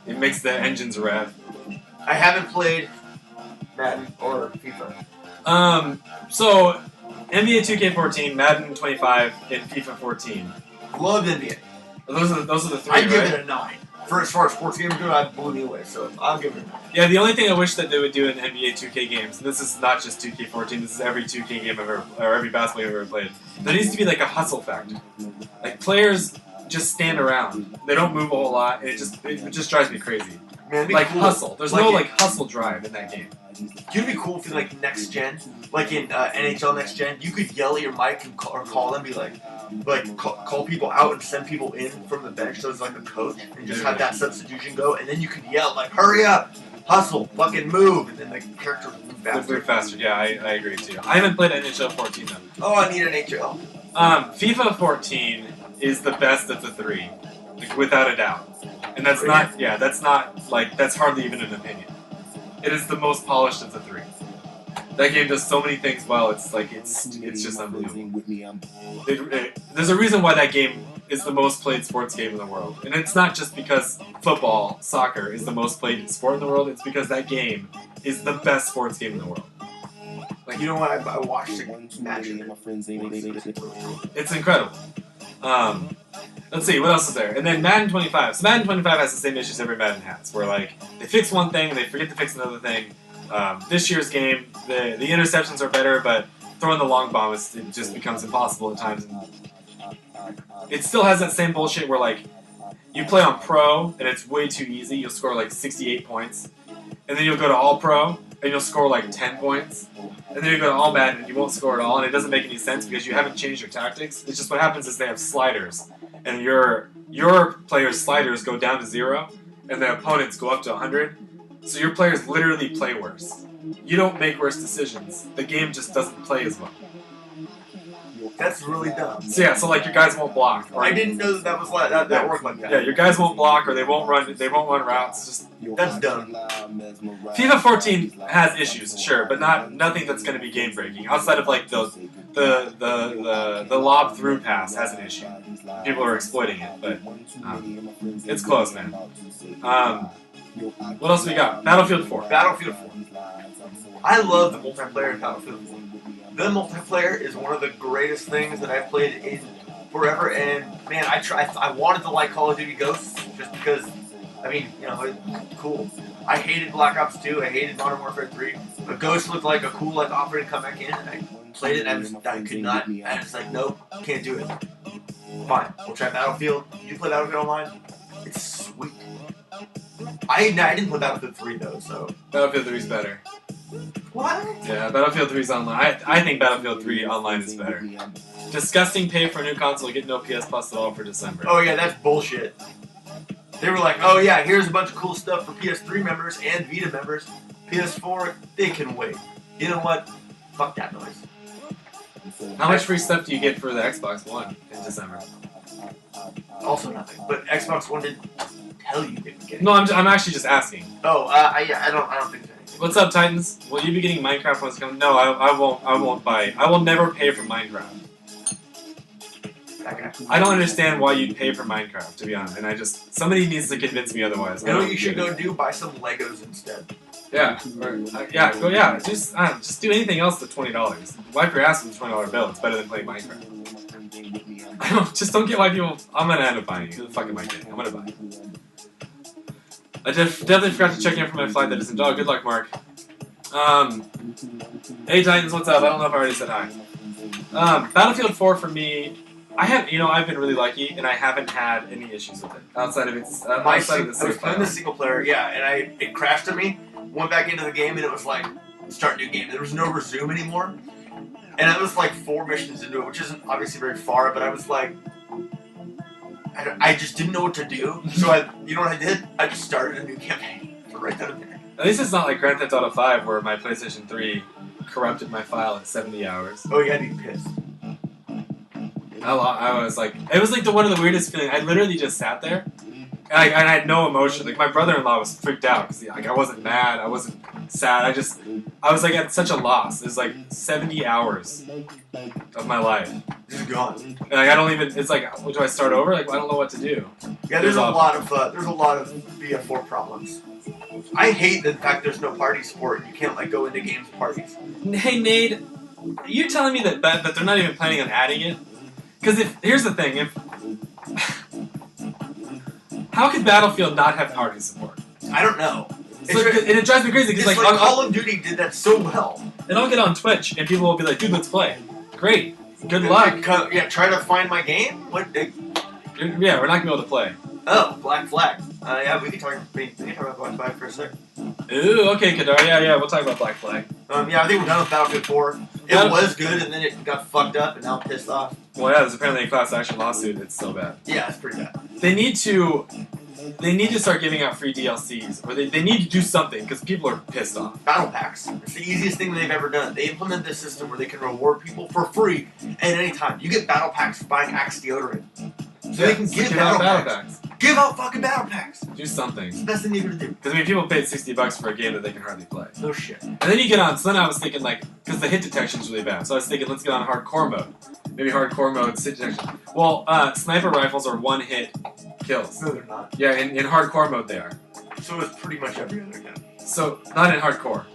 It makes the engines rev. I haven't played Madden or FIFA. So, NBA 2K14, Madden 25, and FIFA 14. Love NBA. Those are the three, I'd give right? it a 9. As far as sports games go, I blew me away, so I'll give it a 9. Yeah, the only thing I wish that they would do in NBA 2K games, and this is not just 2K14, this is every 2K game or every basketball game I've ever played, there needs to be like a hustle factor. Like, players just stand around. They don't move a whole lot, and it just drives me crazy. Man, it'd be Like cool. hustle. There's no hustle drive in that game. It'd be cool if in like next gen, like in NHL next gen, you could yell at your mic and call them, be like call people out and send people in from the bench. So it's like a coach, and just have that substitution go, and then you could yell like, "Hurry up, hustle, fucking move," and then the characters move faster. Move faster. Yeah, I agree too. I haven't played NHL 14 though. Oh, I need an NHL. FIFA 14 is the best of the three, like, without a doubt. And that's not, that's hardly even an opinion. It is the most polished of the three. That game does so many things well, it's just unbelievable. There's a reason why that game is the most played sports game in the world. And it's not just because football, soccer, is the most played sport in the world, it's because that game is the best sports game in the world. Like, you know what? I watched a match of it. It's incredible. Let's see, what else is there? And then Madden 25. So Madden 25 has the same issues every Madden has, where like they fix one thing and they forget to fix another thing. This year's game, the interceptions are better, but throwing the long bomb it just becomes impossible at times. And it still has that same bullshit where like you play on Pro and it's way too easy. You'll score like 68 points, and then you'll go to All Pro and you'll score like 10 points. And then you go to All Madden and you won't score at all, and it doesn't make any sense because you haven't changed your tactics. It's just what happens is they have sliders, and your players' sliders go down to 0, and the opponents go up to 100. So your players literally play worse. You don't make worse decisions. The game just doesn't play as well. That's really dumb. So yeah, so like your guys won't block. Or I didn't know that was that worked like that. Yeah, your guys won't block or they won't run routes. Just That's dumb. FIFA 14 has issues, sure, but nothing that's going to be game breaking. Outside of like the lob through pass has an issue. People are exploiting it, but it's close, man. What else we got? Battlefield 4. Battlefield 4. I love the multiplayer in Battlefield 4. The multiplayer is one of the greatest things that I've played in forever, and man, I wanted to like Call of Duty Ghosts just because, I mean, you know, it's cool. I hated Black Ops 2, I hated Modern Warfare 3, but Ghosts looked like a cool like offer to come back in, and I played it, and I could not, and I was like, nope, can't do it. Fine, we'll try Battlefield. You play Battlefield Online? It's sweet. I didn't play Battlefield 3 though, so. Battlefield 3 is better. What? Yeah, Battlefield 3 is online. I think Battlefield 3 online is better. Disgusting pay for a new console, get no PS Plus at all for December. Oh yeah, that's bullshit. They were like, oh yeah, here's a bunch of cool stuff for PS3 members and Vita members. PS4, they can wait. You know what? Fuck that noise. How much free stuff do you get for the Xbox One in December? Also nothing. But Xbox One didn't tell you they were getting. No, I'm actually just asking. Oh, I don't think so. What's up, Titans? Will you be getting Minecraft once it comes? No, I won't. I won't buy. I will never pay for Minecraft. I don't understand why you'd pay for Minecraft, to be honest. And somebody needs to convince me otherwise. You know what you should go do? Buy some Legos instead. Yeah, just do anything else for $20. Wipe your ass with a $20 bill. It's better than playing Minecraft. I don't get why people. I'm gonna end up buying it. Who the fuck am I kidding? I'm gonna buy it. I definitely forgot to check in for my flight that isn't. Oh, good luck, Mark. Hey Titans, what's up? I don't know if I already said hi. Battlefield 4 for me. I've been really lucky, and I haven't had any issues with it outside of its. I was playing the single player, yeah, and it crashed on me. Went back into the game, and it was like start new game. There was no resume anymore, and I was like 4 missions into it, which isn't obviously very far, but I was like, I just didn't know what to do. So you know what I did? I just started a new campaign right then and there. At least it's not like Grand Theft Auto 5, where my PlayStation 3 corrupted my file at 70 hours. Oh yeah, I'd be pissed. I was like, it was like one of the weirdest feelings. I literally just sat there, and I had no emotion. Like my brother-in-law was freaked out because I wasn't mad, I wasn't sad. I was like at such a loss. It was like 70 hours of my life. Just gone. And like I don't even. It's like, do I start over? Like I don't know what to do. Yeah, there's a lot of BF4 problems. I hate the fact there's no party support. You can't like go into games parties. Hey Nate, are you telling me that they're not even planning on adding it? Because here's the thing, how could Battlefield not have party support? I don't know. It drives me crazy because like Call of Duty did that so well. And I'll get on Twitch and people will be like, "Dude, let's play." Great, good luck. Yeah, try to find my game. Yeah, we're not gonna be able to play. Oh, Black Flag. Yeah, we can talk about Black Flag for a sec. Ooh, okay, Kadar. Yeah, we'll talk about Black Flag. Yeah, I think we're done with Battlefield 4. It was good, and then it got fucked up, and now I'm pissed off. Well, yeah, there's apparently a class action lawsuit. It's so bad. Yeah, it's pretty bad. They need to start giving out free DLCs, or they need to do something because people are pissed off. Battle packs. It's the easiest thing they've ever done. They implement this system where they can reward people for free at any time. You get battle packs for buying Axe deodorant. So they can give battle packs. Give out fucking battle packs. Do something. It's the best thing you can do. Because I mean, people paid $60 for a game that they can hardly play. No shit. And then you get on. So then I was thinking like, because the hit detection is really bad. So I was thinking, let's get on hardcore mode. Maybe hardcore mode hit detection. Well, sniper rifles are one-hit kills. No, they're not. Yeah, in hardcore mode they are. So it's pretty much every other gun. So not in hardcore.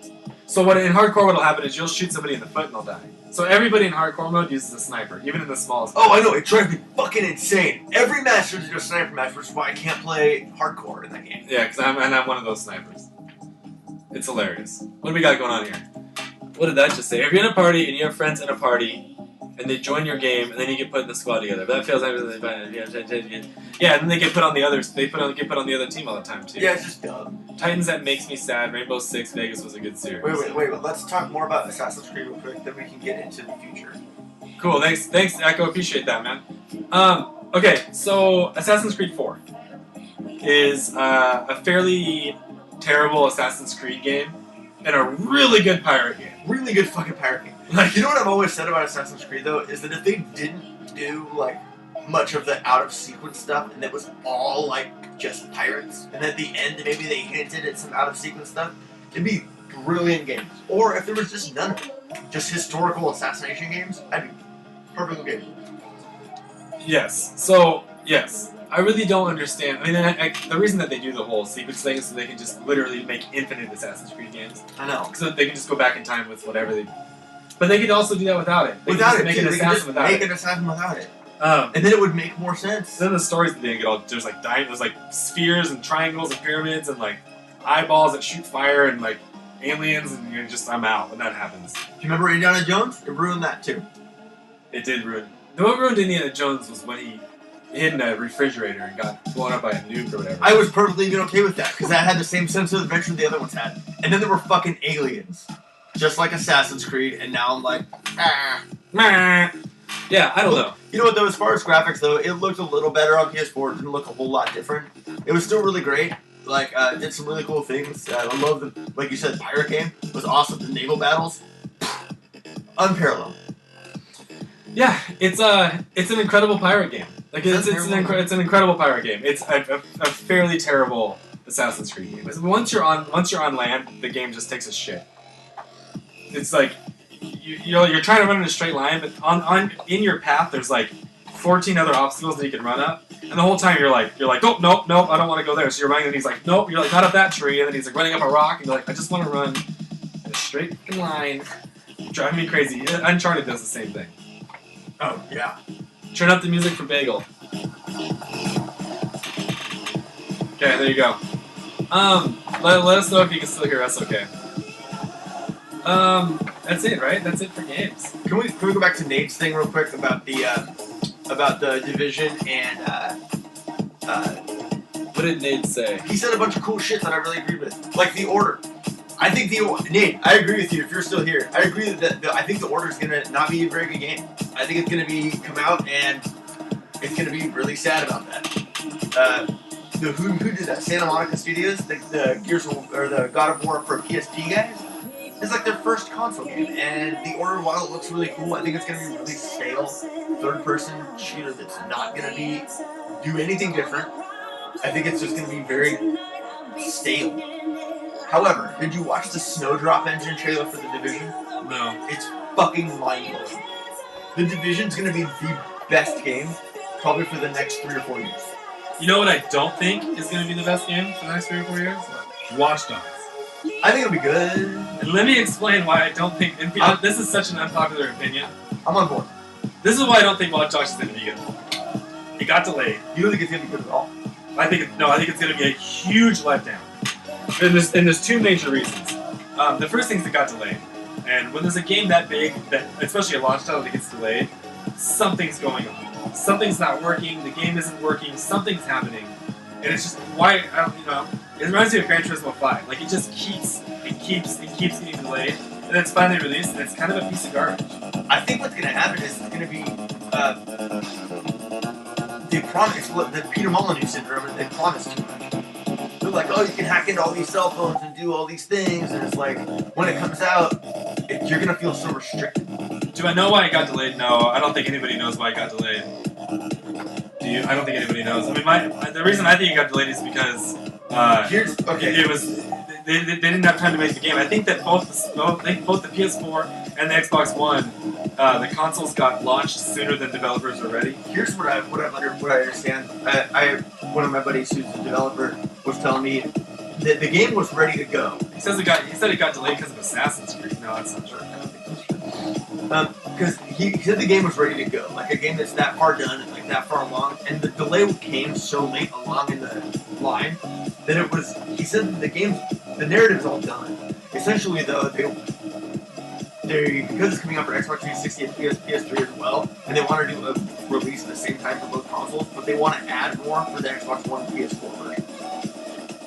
So in hardcore, what'll happen is you'll shoot somebody in the foot and they'll die. So everybody in hardcore mode uses a sniper, even in the smallest. Oh, I know. It drives me fucking insane. Every match turns into a sniper match, which is why I can't play hardcore in that game. Yeah, because I'm one of those snipers. It's hilarious. What do we got going on here? What did that just say? If you're in a party and you have friends in a party, and they join your game, and then you get put in the squad together. That feels like yeah, and then they get put on the others. They get put on the other team all the time too. Yeah, it's just dumb. Titans, that makes me sad. Rainbow Six Vegas was a good series. Wait. Let's talk more about Assassin's Creed real quick, then we can get into the future. Cool. Thanks, Echo. Appreciate that, man. Okay, so Assassin's Creed 4 is a fairly terrible Assassin's Creed game. and a really good pirate game. Really good fucking pirate game. Like, You know what I've always said about Assassin's Creed though is that if they didn't do like much of the out of sequence stuff and it was all like just pirates, and at the end maybe they hinted at some out of sequence stuff, it'd be brilliant games. Or if there was just none of it, just historical assassination games, I'd be perfectly okay. yes. So yes, I really don't understand. I mean, the reason that they do the whole sequence thing is so they can just literally make infinite Assassin's Creed games. I know. So that they can just go back in time with whatever they. But they could also do that without it. They Without could it, just make too. an They could assassin just without make it. an assassin without it. Um, And then it would make more sense. then the stories that they get all there's like there's like spheres and triangles and pyramids and like eyeballs that shoot fire and like aliens and you're just I'm out when that happens. Do you remember Indiana Jones? It ruined that too. It did ruin. What ruined Indiana Jones was when he hid in a refrigerator and got blown up by a nuke or whatever. I was perfectly even okay with that because that had the same sense of adventure the other ones had. And then there were fucking aliens, just like Assassin's Creed. And now I'm like, ah. Meh. Yeah, I don't know. You know what though? As far as graphics though, it looked a little better on PS4. It didn't look a whole lot different. It was still really great. Like, did some really cool things. I love the, like you said, pirate game was awesome. The naval battles, unparalleled. Yeah, it's an incredible pirate game. Like it's an incredible pirate game. It's a fairly terrible Assassin's Creed game. Once you're on land, the game just takes a shit. It's like you're trying to run in a straight line, but in your path there's like 14 other obstacles that you can run up, and the whole time you're like oh nope, I don't want to go there. So you're running, and he's like nope, you're like not up that tree, and then he's like running up a rock, and you're like I just want to run in a straight line. Driving me crazy. Uncharted does the same thing. Oh yeah. Turn up the music for Bagel. Okay, there you go. Let us know if you can still hear us okay. That's it, right? That's it for games. Can we go back to Nate's thing real quick about the division and What did Nate say? he said a bunch of cool shit that I really agreed with, like the order. I think Nate, I agree with you. If you're still here, I agree that I think the order is gonna not be a very good game. I think it's gonna come out and it's gonna be really sad about that. Who did that? Santa Monica Studios, the Gears of, or the God of War for PSP guys. It's like their first console game, and the order, while it looks really cool, I think it's gonna be really stale, third-person shooter that's not gonna do anything different. I think it's just gonna be very stale. However, did you watch the Snowdrop engine trailer for The Division? No. It's fucking mind-blowing. The Division's gonna be the best game, probably for the next 3 or 4 years. You know what I don't think is going to be the best game for the next 3 or 4 years? Watch Dogs. I think it'll be good. And let me explain why I don't think... And this is such an unpopular opinion. I'm on board. This is why I don't think Watch Dogs is going to be good. It got delayed. You don't think it's gonna be good at all? I think it's going to be a huge letdown. And there's 2 major reasons. The first thing is it got delayed. And when there's a game that big, that especially a launch title that gets delayed, something's going on. Something's not working, the game isn't working, something's happening. And it's just, why, I don't, it reminds me of Gran Turismo 5. Like, it just keeps getting delayed. And then it's finally released, and it's kind of a piece of garbage. I think what's gonna happen is it's gonna be, they promise, the Peter Molyneux syndrome, and they promise too much. They're like, oh, you can hack into all these cell phones and do all these things, and it's like, when it comes out, you're gonna feel so restricted. Do I know why it got delayed? No, I don't think anybody knows why it got delayed. Do you? I don't think anybody knows. I mean, the reason I think it got delayed is because it was they didn't have time to make the game. I think that both the PS4 and the Xbox One, the consoles got launched sooner than developers were ready. Here's what I understand. One of my buddies who's a developer was telling me that the game was ready to go. He said it got delayed because of Assassin's Creed. No, that's not true. I don't think that's true. Because he said the game was ready to go, like a game that's that far done and like that far along, and the delay came so late along in the line that it was. He said the narrative's all done. Essentially, though, they because it's coming out for Xbox 360 and PS3 as well, and they want to do a release at the same time for both consoles, but they want to add more for the Xbox One and PS4 version.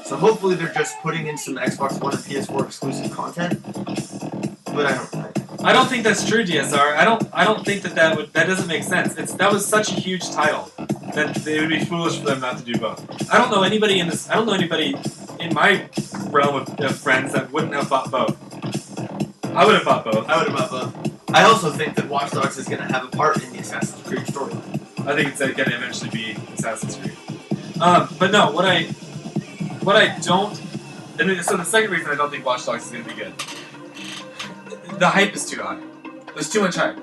So hopefully they're just putting in some Xbox One and PS4 exclusive content, but I don't think that's true, DSR. I don't think that doesn't make sense. That was such a huge title that it would be foolish for them not to do both. I don't know anybody in my realm of friends that wouldn't have bought both. I would have bought both. I would have bought both. I also think that Watch Dogs is going to have a part in the Assassin's Creed storyline. I think it's going to eventually be Assassin's Creed. But no, what I don't... So the second reason I don't think Watch Dogs is going to be good. The hype is too high. There's too much hype.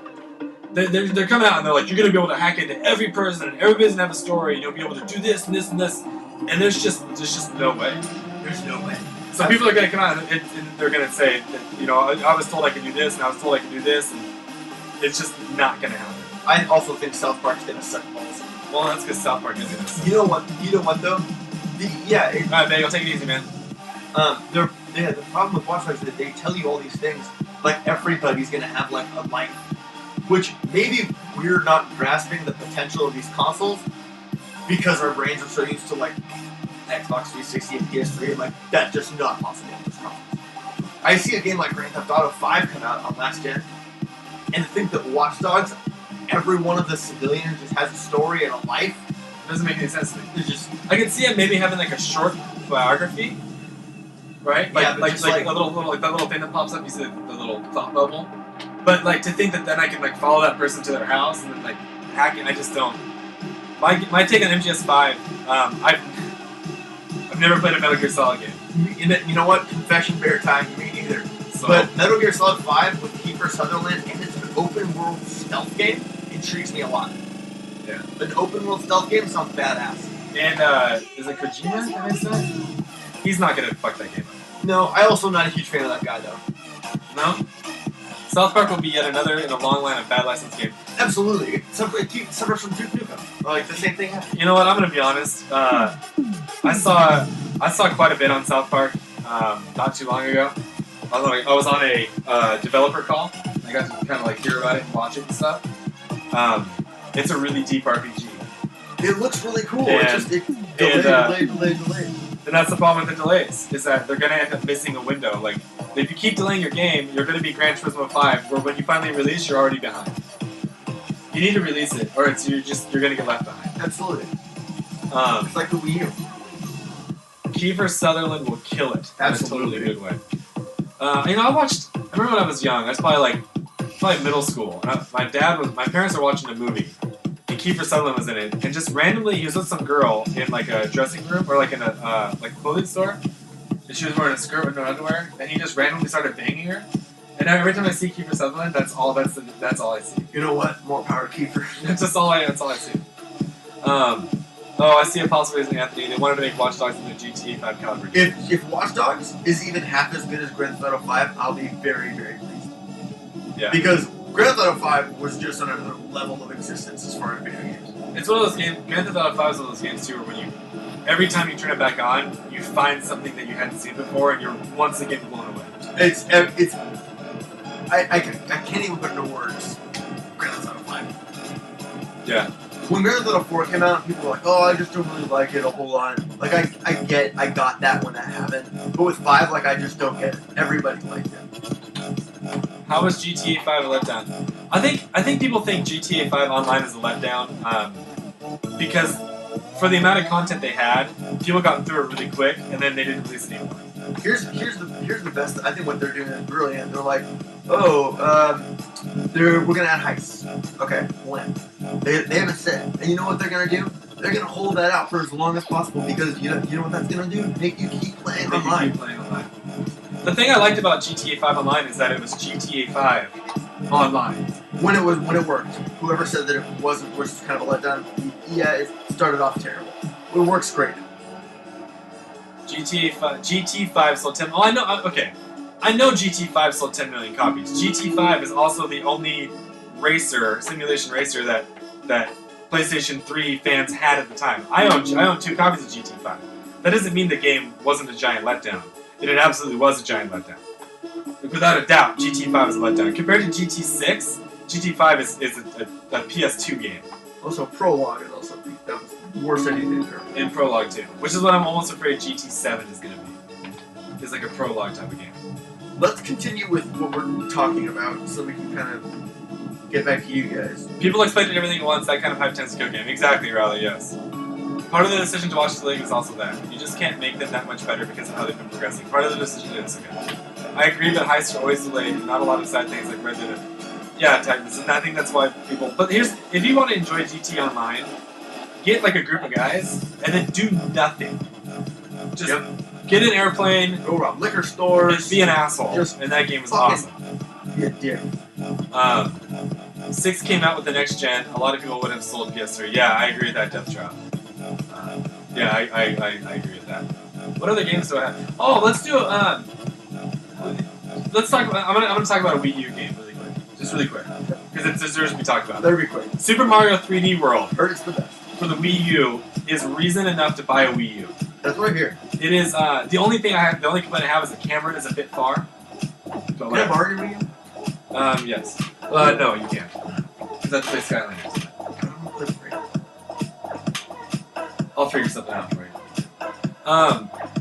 They're coming out and they're like, you're going to be able to hack into every person and everybody's going to have a story and you'll be able to do this and this and this. And there's just no way. There's no way. So people are going to come out and they're going to say, that, you know, I was told I could do this and I was told I could do this, and it's just not going to happen. I also think South Park's going to suck balls. Well, that's because South Park is going to suck. You know what though? Alright, Bagel, take it easy, man. The problem with Watch Dogs is that they tell you all these things, like everybody's going to have like a life, which maybe we're not grasping the potential of these consoles because our brains are so used to like Xbox 360 and PS3, and like that's just not possible with this console. I see a game like Grand Theft Auto 5 come out on last gen, and to think that Watch Dogs, every one of the civilians just has a story and a life, Doesn't make any sense to me. it's just I can see it maybe having like a short biography, right? Yeah, but like just like like- a little like that little thing that pops up. You see the little thought bubble. But like to think that then I can like follow that person to their house and then like hack it. I just don't. My take on MGS5. I've never played a Metal Gear Solid game. you know what? Confession bear time. Me neither. So But Metal Gear Solid 5 with Kiefer Sutherland, and it's an open world stealth game, intrigues me a lot. Yeah. An open world stealth game sounds badass. and is it Kojima that makes that? He's not gonna fuck that game up. No, I also not a huge fan of that guy though. No. South Park will be yet another in a long line of bad license games. Absolutely. Suffers from Duke Nukem. Like the same thing happened. You know what? I'm gonna be honest. I saw quite a bit on South Park not too long ago. I was on a developer call. I got to kind of like hear about it and watch it and stuff. It's a really deep RPG, It looks really cool. And- It's just and, delayed. and that's the problem with the delays. Is that they're gonna end up missing a window. Like if you keep delaying your game, you're gonna be Gran Turismo 5, where when you finally release, you're already behind. You need to release it, or you're gonna get left behind. Absolutely. Um, It's like the Wii U. Kiefer Sutherland will kill it Absolutely. in a totally good way. I remember when I was young, I was probably middle school. And my parents were watching a movie, and Kiefer Sutherland was in it. And just randomly, he was with some girl in like a dressing room or like in a like clothing store, and she was wearing a skirt with no underwear, and he just randomly started banging her. And every time I see Kiefer Sutherland, that's all I see. You know what? More power to Kiefer. That's all I see. I see a possibility, Anthony. They wanted to make Watch Dogs into a GTA 5 caliber game. If Watch Dogs is even half as good as Grand Theft Auto 5, I'll be very, very pleased. Yeah. Because Grand Theft Auto 5 was just on another level of existence as far as video games. It's one of those games. Grand Theft Auto 5 is one of those games too, where every time you turn it back on, you find something that you hadn't seen before, and you're once again blown away. I can't even put into words. Grand Theft Auto 5. Yeah. When Grand Theft Auto 4 came out, people were like, "Oh, I just don't really like it a whole lot." Like I got that when that happened. But with 5, like I just don't get it. Everybody liked it. How was GTA 5 a letdown? I think people think GTA 5 Online is a letdown because for the amount of content they had, people got through it really quick, and then they didn't release it anymore. Here's the best. I think what they're doing is brilliant. They're like, we're gonna add heists. Okay, when? They haven't said. And you know what they're gonna do? They're gonna hold that out for as long as possible because you know what that's gonna do? Make you keep playing online. The thing I liked about GTA 5 Online is that it was GTA 5 Online. When it worked. Whoever said that it was kind of a letdown. Yeah, it started off terrible. It works great. GT 5 sold 10. Oh, I know. Okay, I know GT 5 sold 10 million copies. GT 5 is also the only simulation racer that PlayStation 3 fans had at the time. I own 2 copies of GT 5. That doesn't mean the game wasn't a giant letdown. It absolutely was a giant letdown. Without a doubt, GT 5 is a letdown compared to GT 6. GT 5 is a PS2 game. Also, Prologue is also that was worse than anything. In Prologue 2, which is what I'm almost afraid GT 7 is going to be. It's like a Prologue type of game. Let's continue with what we're talking about so we can kind of get back to you guys. People expected everything at once, that kind of hype tends to kill game. Exactly, Riley, yes. Part of the decision to watch the league is also that. You just can't make them that much better because of how they've been progressing. Part of the decision is, okay. I agree that heists are always delayed. Not a lot of side things like Red Dead. Yeah, Titans, and I think that's why people. But if you want to enjoy GT Online, get like a group of guys and then do nothing. Just get an airplane, Go around liquor stores. just be an asshole, Just and that game is fucking- awesome. Be a dick. 6 came out with the next gen. A lot of people would have sold PS3. Yeah, I agree with that, Death Trap. Yeah, I agree with that. What other games do I have? Oh, let's do. Let's talk about. I'm gonna talk about a Wii U game really quick, just really quick, because it deserves to be talked about. Better be quick. Super Mario 3D World Heard it's the best. for the Wii U is reason enough to buy a Wii U. That's what I hear. It is the only thing I have. The only complaint I have is the camera is a bit far. But Can I whatever. borrow your Wii U? Yes. No, you can't. Because that's play Skylanders. I'll figure something out for you.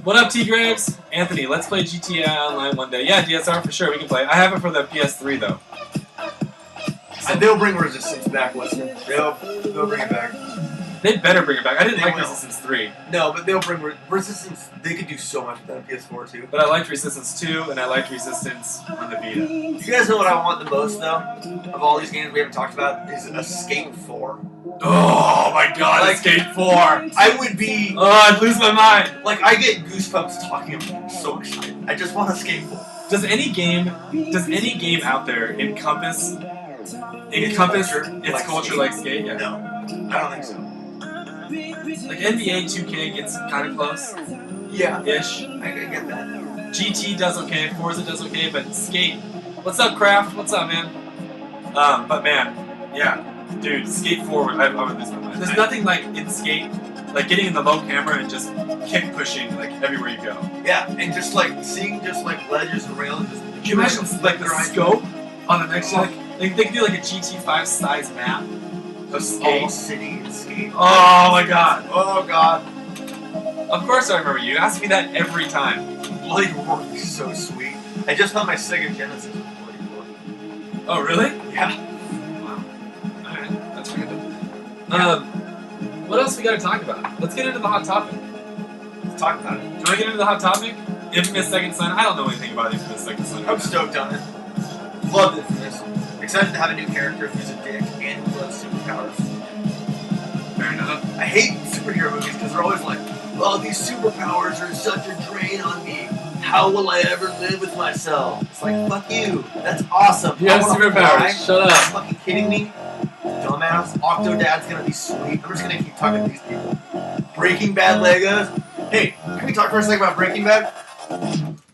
What up, T Graves? Anthony, let's play GTA Online one day. Yeah, DSR for sure. We can play. I have it for the PS3 though. And they'll bring Resistance back, listen. They'll bring it back. They better bring it back. I didn't They like will. Resistance 3, No, but they'll bring Resistance. They could do so much with that on PS4 too. but I liked Resistance 2 and I liked Resistance on the Vita. You guys know what I want the most though? Of all these games we haven't talked about is Escape 4. Oh my God! Like- Escape 4. I would be Oh, I'd lose my mind. like I get goosebumps talking about it. I'm so excited. I just want Escape 4. Does any game out there encompass its Like culture Skate? like Skate? Yeah. No, I don't think so. Like NBA 2K gets kind of close, Yeah, ish. I get that. GT does okay, Forza does okay, but Skate. What's up, Kraft? What's up, man? But man, yeah, dude, Skate Forward. I would lose my mind. There's nothing like in Skate, like getting in the low camera and just kick pushing like everywhere you go. Yeah, and just like seeing just like ledges and rails. Just Can you imagine like the grind. scope on the next like they could do like a GT5 size map of Skate. All city and Skate. Oh my God! Oh god. Of course I remember you. Ask me that every time. Bloody Roar is so sweet. I just found my Sega Genesis with Bloody Roar. Oh really? Yeah. Wow. Alright, that's random. What else we gotta talk about? Let's get into the hot topic. Let's talk about it. Do you want to get into the hot topic? Infamous Second Son. I don't know anything about Infamous Second Son. I'm stoked on it. Love Infamous. Excited to have a new character who's a dick and who loves superpowers. Fair enough. I hate superhero movies because they're always like, oh, these superpowers are such a drain on me. How will I ever live with myself? It's like, fuck you. That's awesome. You have I wanna superpowers. fly. Shut Are you up. fucking kidding me? Dumbass. Octodad's gonna be sweet. I'm just gonna keep talking to these people. Breaking Bad Legos. Hey, can we talk for a second about Breaking Bad?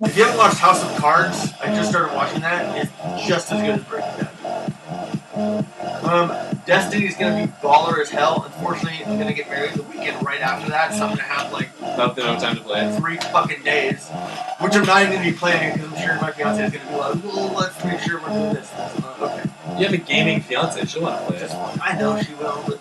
If you haven't watched House of Cards, I just started watching that. It's just as good as Breaking Bad. Destiny's gonna be baller as hell. Unfortunately, I'm gonna get married the weekend right after that, so I'm gonna have like No time to play it. 3 fucking days, which I'm not even gonna be planning because I'm sure my fiance is gonna be like, well, let's make sure we're doing this. Okay. You have a gaming fiance. She'll want to play it. I know she will, but.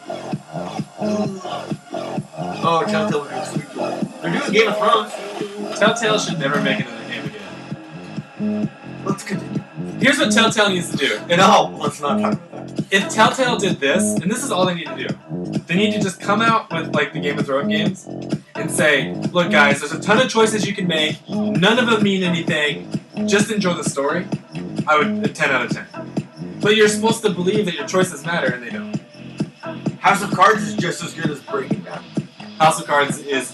Oh, Telltale will do a sweet job. They're doing Game of Thrones. Telltale should never make another game again. Let's continue. Here's what Telltale needs to do. No, let's not talk about that. If Telltale did this, and this is all they need to do, they need to just come out with like the Game of Thrones games and say, look guys, there's a ton of choices you can make, none of them mean anything, just enjoy the story. I would, a 10 out of 10. But you're supposed to believe that your choices matter, and they don't. House of Cards is just as good as Breaking Bad. House of Cards is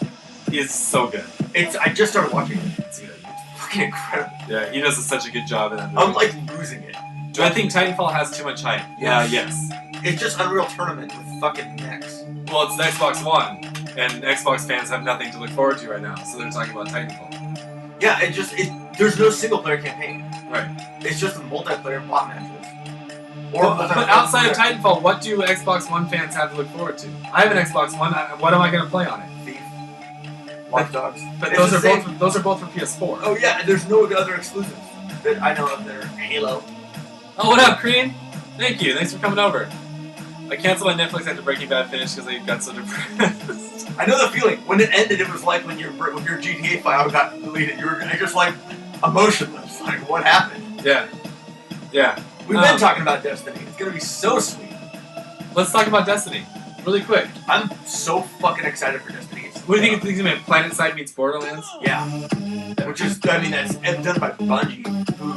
so good. I just started watching it. It's good. It's fucking incredible. Yeah, he does such a good job in that movie. I'm like losing it. Do I think Titanfall has too much hype? Yes. It's just Unreal Tournament with fucking mechs. Well, it's the Xbox One, and Xbox fans have nothing to look forward to right now, so they're talking about Titanfall. Yeah, there's no single player campaign. Right. It's just a multiplayer bot matches. Or But outside of Titanfall, what do Xbox One fans have to look forward to? I have an Xbox One. What am I going to play on it? Thief, Watch Dogs. But It's those the are same- both for PS4. Oh yeah, and there's no other exclusives that I know of there. Halo. Oh, what up, Cream? Thank you. Thanks for coming over. I canceled my Netflix after Breaking Bad finished because I got so depressed. I know the feeling. When it ended, it was like when your GTA file got deleted. You're just like emotionless. Like what happened? Yeah. We've been talking about Destiny. It's gonna be so sweet. Let's talk about Destiny really quick. I'm so fucking excited for Destiny. What do you think it's going to be? Planet Side meets Borderlands? Yeah. which is, I mean, that's done by Bungie, who,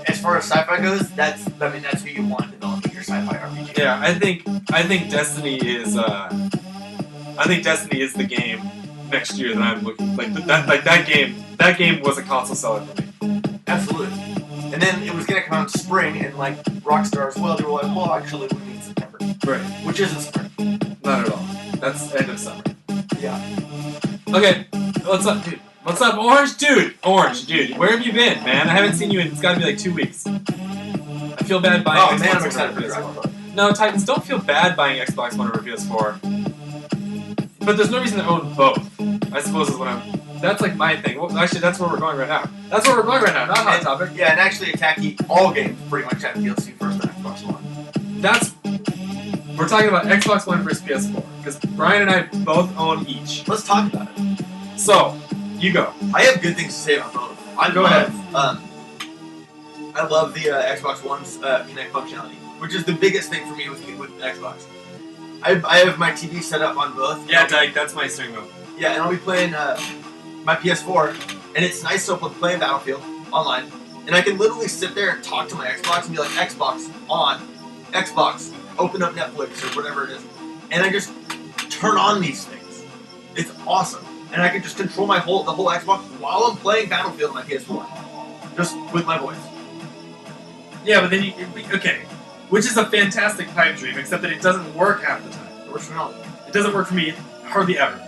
as far as sci-fi goes, that's who you want developing your sci-fi RPG. Yeah, I think Destiny is the game next year that I'm looking that game was a console seller for me. Absolutely. And then it was gonna come out in spring, and like Rockstar as well, they were like, well, actually, we need September, Right. which isn't spring. Not at all. That's end of summer. Yeah. Okay, what's up, dude? What's up, Orange? Orange, dude, where have you been, man? I haven't seen you in, it's gotta be like 2 weeks. I feel bad buying Oh Xbox man, I'm One excited over for PS4. Dragon. No, Titans, don't feel bad buying Xbox One over PS4. But there's no reason to own both, I suppose is what I'm... That's like my thing. Well, actually, that's where we're going right now. Not Hot Topic. Yeah, and actually, Attacky, all games pretty much have DLC first on Xbox One. We're talking about Xbox One versus PS4. Because Bryan and I both own each. Let's talk about it. So, you go. I have good things to say about both. Go ahead. I love the Xbox One's Connect functionality, which is the biggest thing for me with Xbox. I have my TV set up on both. Yeah, Dyke, that's my steering wheel. Yeah, and I'll be playing my PS4, and it's nice to play Battlefield online, and I can literally sit there and talk to my Xbox and be like, Xbox on, Xbox, open up Netflix or whatever it is, and I just turn on these things. It's awesome, and I can just control the whole Xbox while I'm playing Battlefield on my PS4, just with my voice. Yeah, but then okay. Which is a fantastic pipe dream, except that it doesn't work half the time. It works for me. It doesn't work for me hardly ever.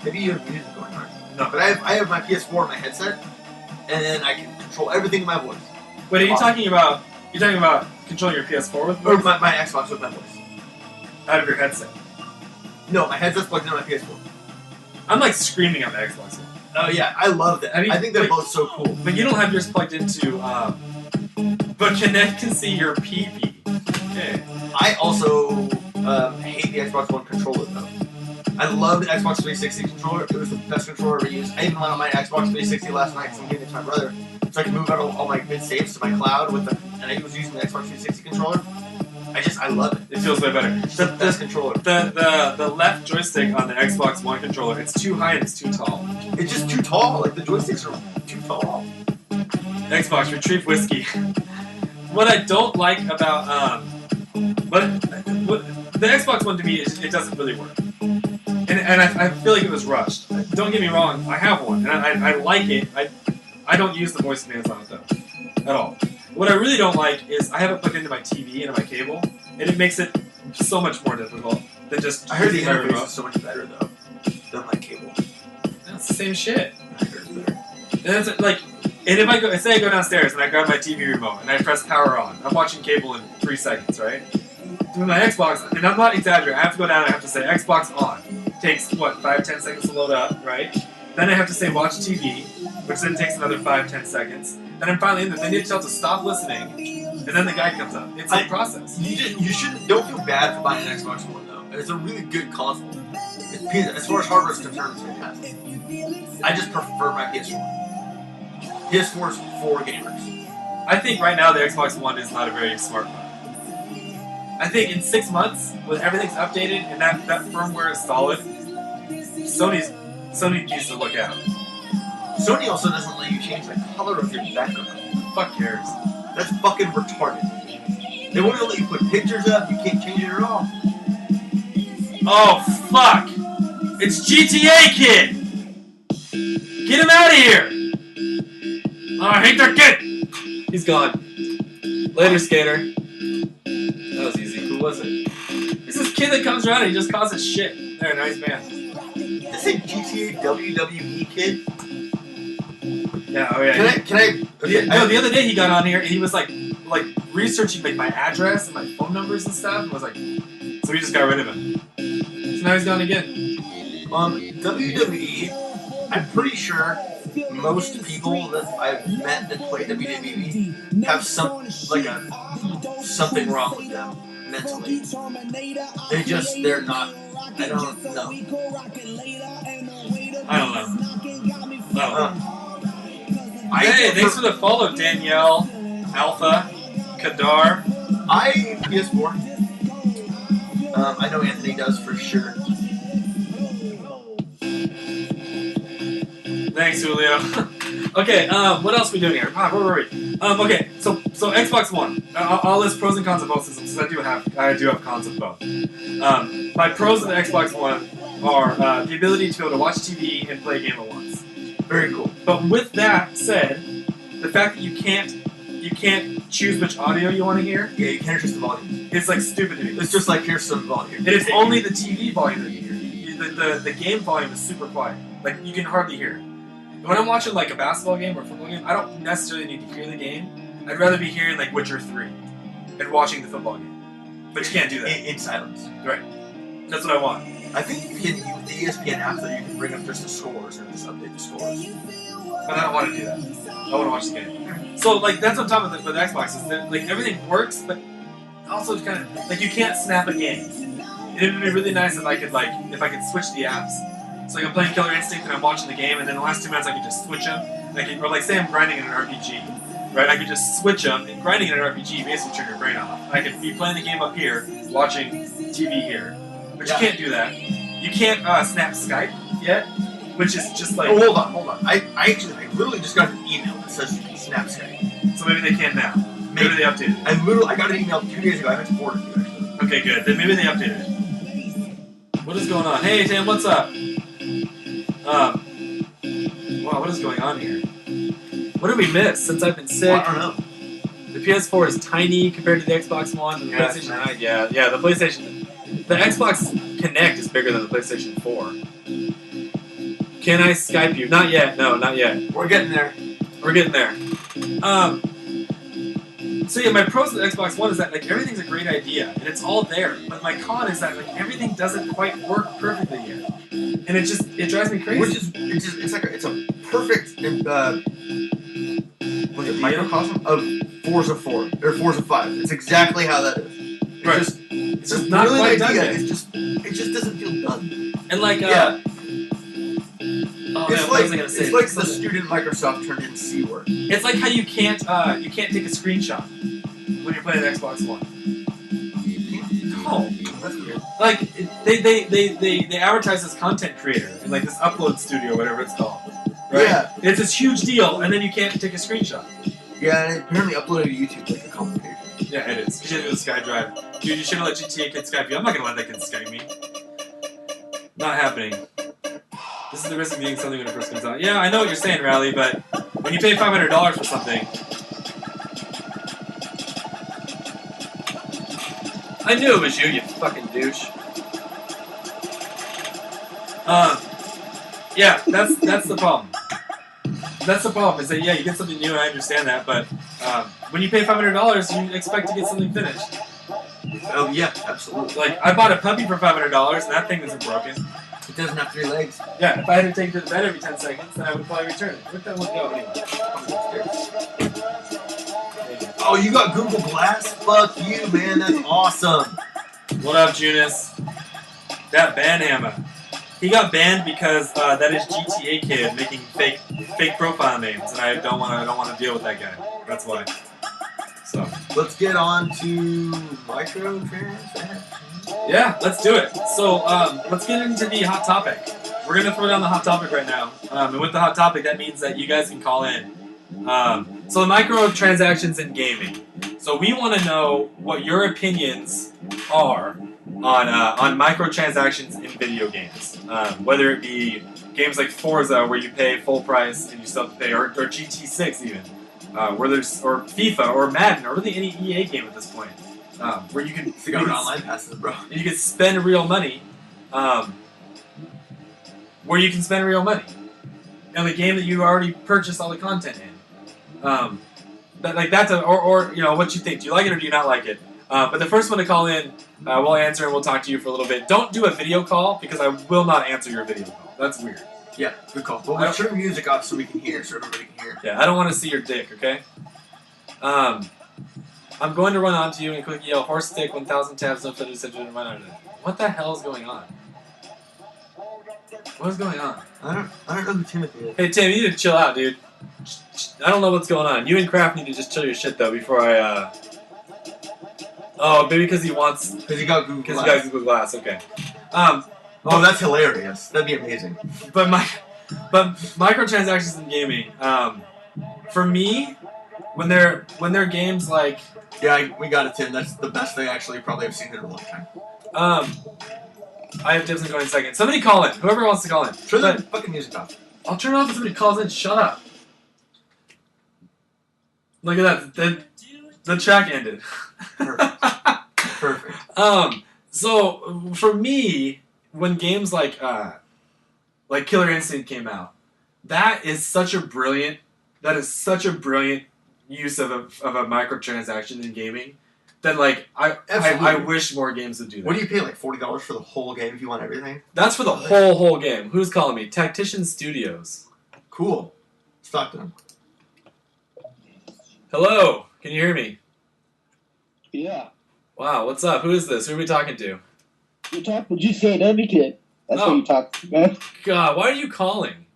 Maybe you have music going on. No. But I have my PS4 on my headset, and then I can control everything with my voice. Wait, are you talking about controlling your PS4 with Or voice? my Xbox with my voice. Out of your headset? No, my headset's plugged into my PS4. I'm like screaming on the Xbox One. Oh yeah, I love that. I think they're both so cool. But you don't have yours plugged into, but Kinect can see your PP. Okay. I also hate the Xbox One controller though. I love the Xbox 360 controller. It was the best controller I ever used. I even went on my Xbox 360 last night because I'm giving it to my brother, so I can move out all my good saves to my cloud with and I was using the Xbox 360 controller. I love it. It feels way better. It's the best controller. The left joystick on the Xbox One controller, it's too high and it's too tall. It's just too tall. Like the joysticks are too tall. Xbox, retrieve whiskey. What I don't like about what the Xbox One to me is it doesn't really work, and I feel like it was rushed. Don't get me wrong, I have one and I like it. I don't use the voice commands on it though, at all. What I really don't like is I have it plugged into my TV and my cable, and it makes it so much more difficult than just. I heard the using my interface remote. is so much better though than like cable. It's the same shit. I heard it's better. And it's like, and if I say I go downstairs and I grab my TV remote and I press power on, I'm watching cable in 3 seconds, right? With my Xbox, and I'm not exaggerating, I have to go down and I have to say Xbox on. It takes, 5-10 seconds to load up, right? Then I have to say watch TV, which then takes another 5-10 seconds. Then I'm finally in there. Then you tell to stop listening, and then the guy comes up. It's a process. You shouldn't. Don't feel bad for buying an Xbox One though. It's a really good console. As far as hardware is concerned, it's fantastic. I just prefer my PS4. PS4 is for gamers. I think right now the Xbox One is not a very smart one. I think in 6 months, when everything's updated and that firmware is solid, Sony needs to look out. Sony also doesn't let you change the color of your background. Fuck cares. That's fucking retarded. They won't even let you put pictures up. You can't change it at all. Oh fuck! It's GTA Kid. Get him out of here! Oh, I hate that kid. He's gone. Later, skater. That was easy. Who was it? It's this kid that comes around and he just causes shit. They're a nice man. This ain't GTA WWE Kid. Yeah, oh yeah. Can I? Okay, The other day he got on here and he was like researching like my address and my phone numbers and stuff and was like, so we just got rid of him. So now he's gone again. WWE, I'm pretty sure most people that I've met that play WWE have something wrong with them mentally. They're not. I don't know. Hey, thanks for the follow, Danielle, Alpha, Kadar. I PS4. I know Anthony does for sure. Thanks, Julio. Okay, what else are we doing here? Where were we? Okay, so Xbox One. I'll list pros and cons of both systems because I do have cons of both. My pros of the Xbox One are the ability to be able to watch TV and play a game at once. Very cool. But with that said, the fact that you can't choose which audio you want to hear, Yeah, you can't adjust the volume. it's like stupid to me. It's just like here's some volume. It is only the TV volume that you hear. The game volume is super quiet. Like you can hardly hear it. When I'm watching like a basketball game or a football game, I don't necessarily need to hear the game. I'd rather be hearing like Witcher 3 and watching the football game. But you can't do that. In silence. Right. That's what I want. I think you can use the ESPN app so you can bring up just the scores and just update the scores. But I don't want to do that. I want to watch the game. So like that's what I'm talking about with the Xbox is that like everything works, but also it's kind of like you can't snap a game. It would be really nice if I could switch the apps. So like I'm playing Killer Instinct and I'm watching the game, and then the last 2 minutes I could just switch them. Or like say I'm grinding in an RPG, right? I could just switch them. And grinding in an RPG basically turn your brain off. I could be playing the game up here, watching TV here, but you can't do that. You can't snap Skype yet, which is just like. Oh, hold on. I literally just got an email that says you can snap Skype. So maybe they can now. Maybe they updated it. I got an email 2 days ago. I meant to forward it to you actually. Okay, good. Then maybe they updated it. What is going on? Hey, Tim, what's up? Wow, what is going on here? What did we miss since I've been sick? Well, I don't know. The PS4 is tiny compared to the Xbox One and the Yeah, PlayStation 9. Yeah, the PlayStation... The Xbox Kinect is bigger than the PlayStation 4. Can I Skype you? Not yet. No, not yet. We're getting there. We're getting there. So yeah, my pros of the Xbox One is that like everything's a great idea and it's all there. But my con is that like everything doesn't quite work perfectly yet, and it drives me crazy. Which is it's a perfect microcosm of Forza 4 or Forza 5. It's exactly how that is. It's just not really quite an done idea. yet. It just doesn't feel done. And like Yeah. Oh, It's man, what like was I gonna say? it's like the student Microsoft turned into C word. It's like how you can't take a screenshot when you're playing an Xbox One. No, That's weird. like they advertise this content creator and like this upload studio, whatever it's called. Right? Yeah. It's this huge deal, and then you can't take a screenshot. Yeah, and it apparently uploaded to YouTube like a complication. Yeah, it is. You should do the SkyDrive. Dude, you should have let GTA kids Skype you. I'm not gonna let that kid Skype me. Not happening. This is the risk of getting something when it first comes out. Yeah, I know what you're saying, Rally, but when you pay $500 for something... I knew it was you fucking douche. Yeah, that's the problem. That's the problem, is that, yeah, you get something new, and I understand that, but when you pay $500, you expect to get something finished. Oh yeah, absolutely. Like, I bought a puppy for $500, and that thing isn't broken. It doesn't have 3 legs. Yeah, if I had to take it to the bed every 10 seconds, then I would probably return it. Where'd that one go anyway? Oh, you got Google Glass? Fuck you, man. That's awesome. What up, Junus? That Banhammer. He got banned because that is GTA kid making fake profile names, and I don't want to deal with that guy. That's why. So Let's get on to Microtransactions. yeah, let's do it. So let's get into the hot topic. We're gonna throw down the hot topic right now, and with the hot topic, that means that you guys can call in. So the microtransactions in gaming. So we want to know what your opinions are on microtransactions in video games. Whether it be games like Forza, where you pay full price and you still have to pay, or GT6 even, or FIFA or Madden, or really any EA game at this point, where you can Figure out online passes, bro. you can spend real money, where you can spend real money in the game that you already purchased all the content in. But like that's or you know what you think. Do you like it or do you not like it? But the first one to call in, we'll answer and we'll talk to you for a little bit. Don't do a video call because I will not answer your video call. That's weird. Yeah, good call. But we'll turn music off so we can hear, so everybody can hear. Yeah, I don't want to see your dick. Okay. I'm going to run onto you and quick yell horse stick 1,000 tabs no filter said you run out of it. What the hell is going on? What is going on? I don't know who Timothy is. Hey Tim, you need to chill out, dude. I don't know what's going on. You and Kraft need to just chill your shit though before I. Oh, maybe because he wants. Because he got Google Because Glass. you got Google Glass. Okay. Oh, that's hilarious. That'd be amazing. But But microtransactions in gaming, for me, when they're games like, Yeah, we got it, Tim. That's the best thing actually probably I've seen in a long time. I have dibs on going in a second. Somebody call in. Whoever wants to call in. Turn But the fucking music off. I'll turn it off if somebody calls in. Shut up. Look at that. The track ended. Perfect. So for me, when games like Killer Instinct came out, that is such a brilliant use of a microtransaction in gaming. That I wish more games would do that. What do you pay, like $40 for the whole game if you want everything? That's for the whole game. Who's calling me? Tactician Studios. Cool. Let's talk to them. Hello. Can you hear me? Yeah. Wow. What's up? Who is this? Who are we talking to? You talk to GCAW kid. That's what you talk to, man. God, why are you calling?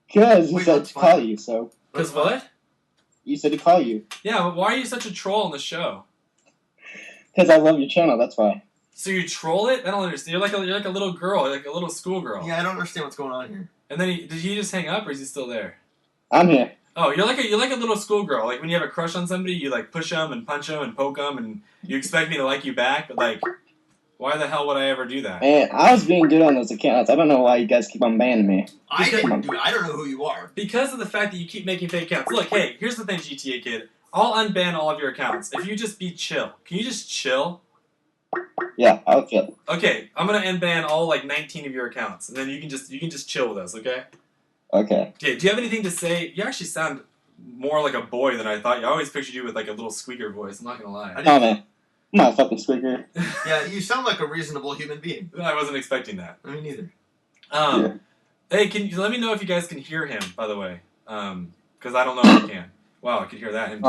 Because he said to call you, so. Because what? You said to call you. Yeah, but why are you such a troll on the show? Because I love your channel, that's why. So you troll it? I don't understand. You're like a little girl, like a little schoolgirl. Yeah, I don't understand what's going on here. And then did he just hang up, or is he still there? I'm here. Oh, you're like a little schoolgirl. Like when you have a crush on somebody, you like push them and punch them and poke them, and you expect me to like you back. But like, why the hell would I ever do that? Man, I was being good on those accounts. I don't know why you guys keep on banning me. I didn't do it. I don't know who you are. Because of the fact that you keep making fake accounts. Look, hey, here's the thing, GTA kid. I'll unban all of your accounts if you just be chill. Can you just chill? Yeah, I'll chill. Okay, I'm gonna unban all like 19 of your accounts, and then you can just chill with us, okay? Okay. Okay. Do you have anything to say? You actually sound more like a boy than I thought. I always pictured you with like a little squeaker voice. I'm not gonna lie. Oh man, I'm not a fucking speaker. Yeah, you sound like a reasonable human being. I wasn't expecting that. Me neither. Yeah. Hey, can you let me know if you guys can hear him? By the way, because I don't know if I can. Wow, I could hear that.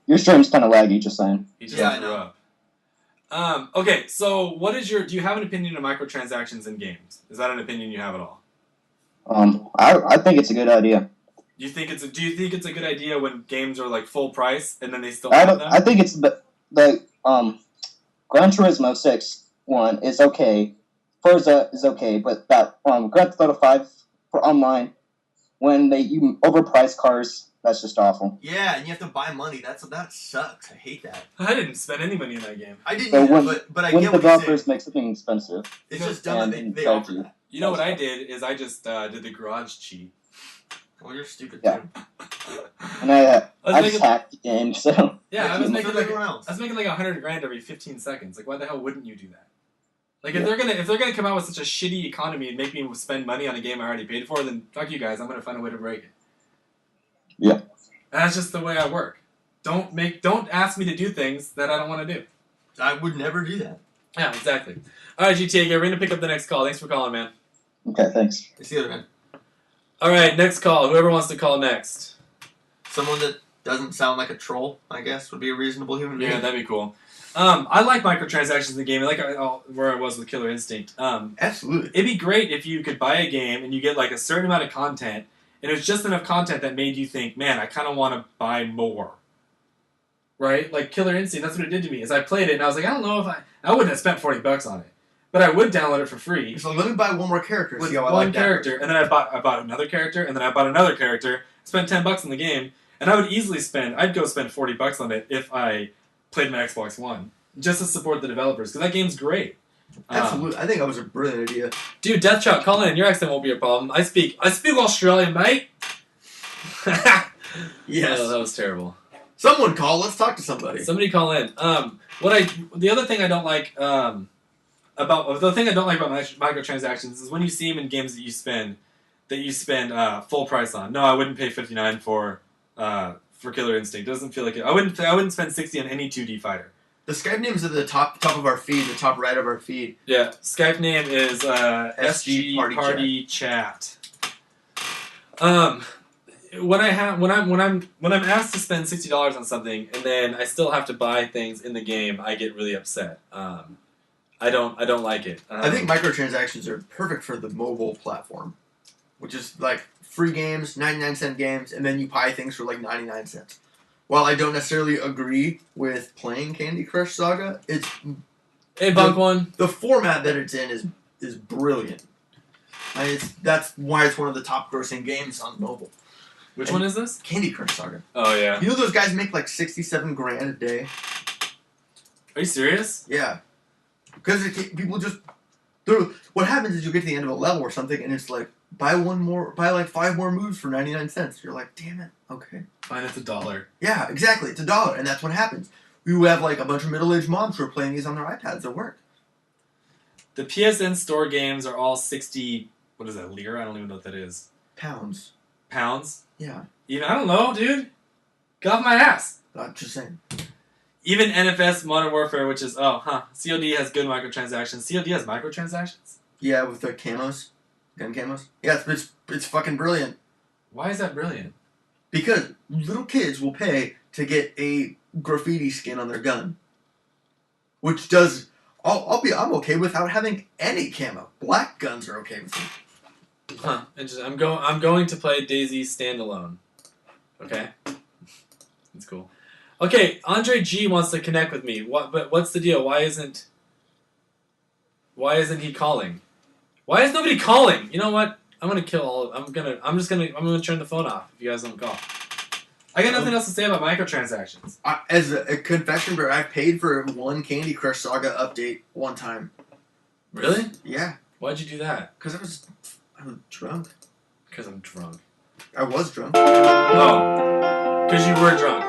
Your stream's kind of laggy. Just saying. He just threw up. Okay, so what is do you have an opinion on microtransactions in games? Is that an opinion you have at all? I think it's a good idea. Do you think it's a good idea when games are like full price and then they still have them? I think it's the Gran Turismo 6 one is okay. Forza is okay, but that Grand Theft Auto 5 for online, when you overprice cars, that's just awful. Yeah, and you have to buy money. That sucks. I hate that. I didn't spend any money in that game. I didn't So either, but I when get what you're developers saying. make something expensive, It's just dumb that they offer that. You know what I did is I just did the garage cheat. Well, you're stupid Yeah. too. and I just hacked the game, so. Yeah, I was making like everyone else. $100,000 every 15 seconds. Like, why the hell wouldn't you do that? Like, if they're gonna come out with such a shitty economy and make me spend money on a game I already paid for, then fuck you guys. I'm gonna find a way to break it. Yeah. And that's just the way I work. Don't ask me to do things that I don't want to do. I would never do that. Yeah, exactly. All right, GTA, we're gonna pick up the next call. Thanks for calling, man. Okay, thanks. It's the other man. All right, next call. Whoever wants to call next. Someone that doesn't sound like a troll, I guess, would be a reasonable human being. Yeah, that'd be cool. I like microtransactions in the game. Like where I was with Killer Instinct. Absolutely. It'd be great if you could buy a game and you get like a certain amount of content, and it was just enough content that made you think, man, I kind of want to buy more. Right? Like Killer Instinct, that's what it did to me. Is I played it and I was like, I don't know if I wouldn't have spent $40 on it, but I would download it for free. So let me buy one more character. With see how I one like character, and then I bought another character, and then I bought another character. Spent $10 on the game, and I would easily I'd go spend $40 on it if I played my Xbox One, just to support the developers, because that game's great. Absolutely, I think that was a brilliant idea. Dude, Deathshot, call in. Your accent won't be a problem. I speak Australian, mate. Yes. Oh, that was terrible. Someone call. Let's talk to somebody. Somebody call in. The other thing I don't like about microtransactions is when you see them in games that you spend full price on. No, I wouldn't pay $59 for Killer Instinct. It doesn't feel like it. I wouldn't spend $60 on any 2D fighter. The Skype names at the top of our feed, the top right of our feed. Yeah, Skype name is SG Party Chat. When I'm asked to spend $60 on something and then I still have to buy things in the game, I get really upset. I don't like it. I think microtransactions are perfect for the mobile platform, which is like free games, 99-cent games, and then you buy things for like 99 cents. While I don't necessarily agree with playing Candy Crush Saga, Hey, Bunk One. The format that it's in is brilliant. That's why it's one of the top grossing games on mobile. Which one is this? Candy Crush Saga. Oh yeah. You know those guys make like 67 grand a day? Are you serious? Yeah. Because people just... What happens is you get to the end of a level or something and it's like, buy like 5 more moves for 99 cents. You're like, damn it, okay. Fine, it's $1. Yeah, exactly. It's $1, and that's what happens. We have like a bunch of middle-aged moms who are playing these on their iPads at work. The PSN store games are all 60... What is that, lira? I don't even know what that is. Pounds. Pounds? Yeah. Even, I don't know, dude. Get off my ass. I'm just saying. Even NFS Modern Warfare, which is, COD has good microtransactions. COD has microtransactions? Yeah, with the camos. Gun camos. Yeah, it's fucking brilliant. Why is that brilliant? Because little kids will pay to get a graffiti skin on their gun. Which does... I'm okay without having any camo. Black guns are okay with me. Huh. I'm going to play DayZ standalone. Okay? That's cool. Okay, Andre G wants to connect with me. But what's the deal? Why isn't he calling? Why is nobody calling? You know what? I'm gonna kill all of I'm gonna turn the phone off if you guys don't call. I got nothing else to say about microtransactions. As a confession, bro, I paid for one Candy Crush Saga update one time. Really? Yeah. Why'd you do that? Because I was drunk. Because I'm drunk. I was drunk. Oh. Because you were drunk.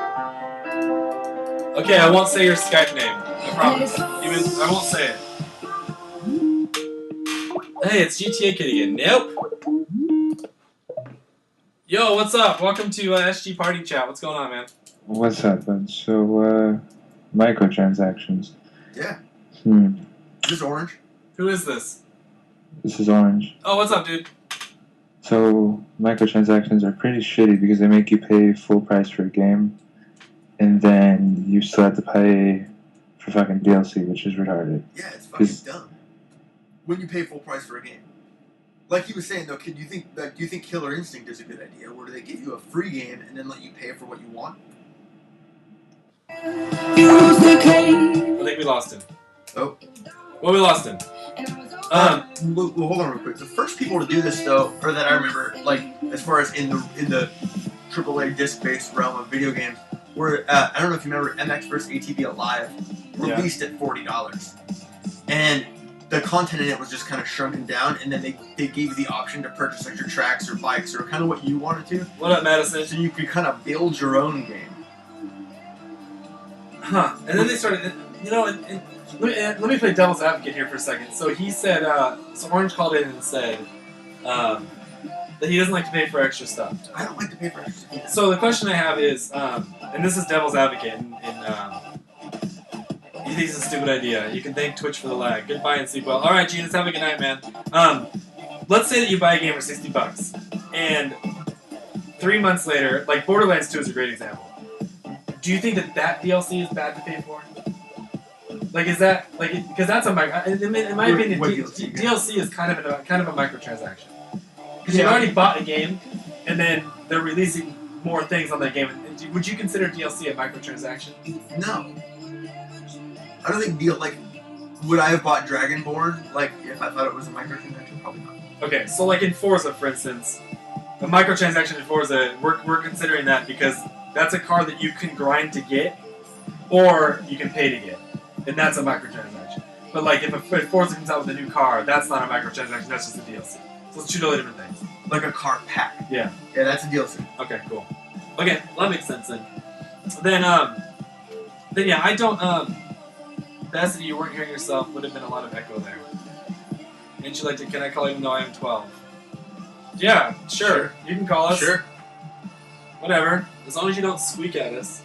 Okay, I won't say your Skype name. I promise. I won't say it. Hey, it's GTA Kid again. Nope. Yo, what's up? Welcome to SG Party Chat. What's going on, man? What's up, bud? So, microtransactions. Yeah. Is this Orange? Who is this? This is Orange. Oh, what's up, dude? So, microtransactions are pretty shitty because they make you pay full price for a game, and then you still have to pay for fucking DLC, which is retarded. Yeah, it's fucking dumb. When you pay full price for a game. Like he was saying though, do you think Killer Instinct is a good idea, where do they give you a free game and then let you pay for what you want? I think we lost him. Oh. Well, we lost him. Well, hold on real quick. The first people to do this though, or that I remember, like as far as in the AAA disc-based realm of video games, were I don't know if you remember MX vs ATV Alive, released at $40, and the content in it was just kind of shrunken down, and then they gave you the option to purchase like your tracks or bikes or kind of what you wanted to. What up, Madison? So you could kind of build your own game. Huh. And then they started, let me play devil's advocate here for a second. So he said, so Orange called in and said that he doesn't like to pay for extra stuff. I don't like to pay for extra stuff. So the question I have is, and this is devil's advocate, and he thinks it's a stupid idea. You can thank Twitch for the lag. Goodbye and sleep well. Alright, Gene, have a good night, man. Let's say that you buy a game for $60, and 3 months later, like Borderlands 2 is a great example. Do you think that DLC is bad to pay for? Like, is that, like, because that's a in my opinion, DLC is kind of a microtransaction. Because you've already bought a game, and then they're releasing more things on that game. Would you consider DLC a microtransaction? No. I don't think would I have bought Dragonborn, like, if I thought it was a microtransaction? Probably not. Okay, so like in Forza, for instance, a microtransaction in Forza, we're considering that because that's a car that you can grind to get, or you can pay to get, and that's a microtransaction. But like if Forza comes out with a new car, that's not a microtransaction, that's just a DLC. So it's two totally different things. Like a car pack. Yeah. Yeah, that's a DLC. Okay, cool. Okay, well, that makes sense then. Then yeah, I don't, Bassity, you weren't hearing yourself, would have been a lot of echo there. And you like to, can I call even though I am 12? Yeah, sure. You can call us. Sure. Whatever. As long as you don't squeak at us.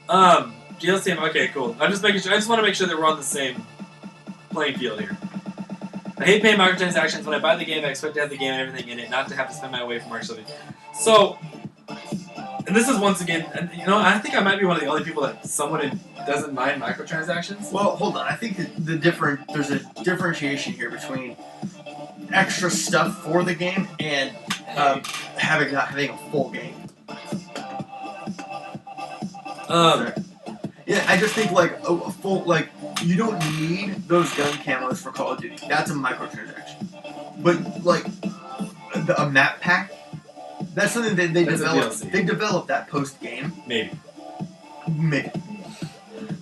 DLC, okay, cool. I'm just making sure, I just want to make sure that we're on the same playing field here. I hate paying microtransactions. When I buy the game, I expect to have the game and everything in it, not to have to spend my way from March. So, and this is once again, and I think I might be one of the only people that somewhat doesn't mind microtransactions. Well, hold on. I think there's a differentiation here between extra stuff for the game and not having a full game. Yeah, I just think like a full you don't need those gun camos for Call of Duty. That's a microtransaction. But like a map pack, that's something that they That's a developed. DLC. They developed that post game. Maybe. Maybe.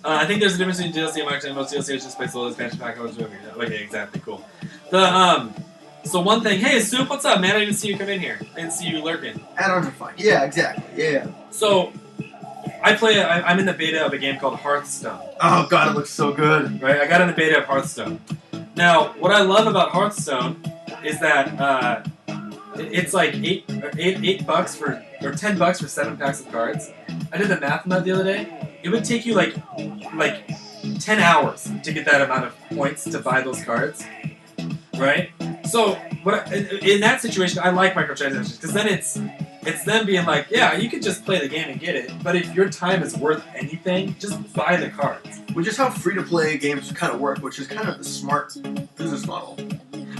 I think there's a difference between DLC and microtransactions. Most DLC is just place the expansion pack. Okay, exactly, cool. So one thing, hey Soup, what's up, man? I didn't see you come in here. I didn't see you lurking. Add-ons are fine. Yeah, exactly. Yeah. So I'm in the beta of a game called Hearthstone. Oh god, it looks so good. Right, I got in the beta of Hearthstone. Now, what I love about Hearthstone is that it's like $8 for or $10 for 7 packs of cards. I did the math on that the other day. It would take you like 10 hours to get that amount of points to buy those cards, right? So in that situation, I like microtransactions because then it's them being like, yeah, you could just play the game and get it, but if your time is worth anything, just buy the cards. Which is how free-to-play games kind of work, which is kind of the smart business model.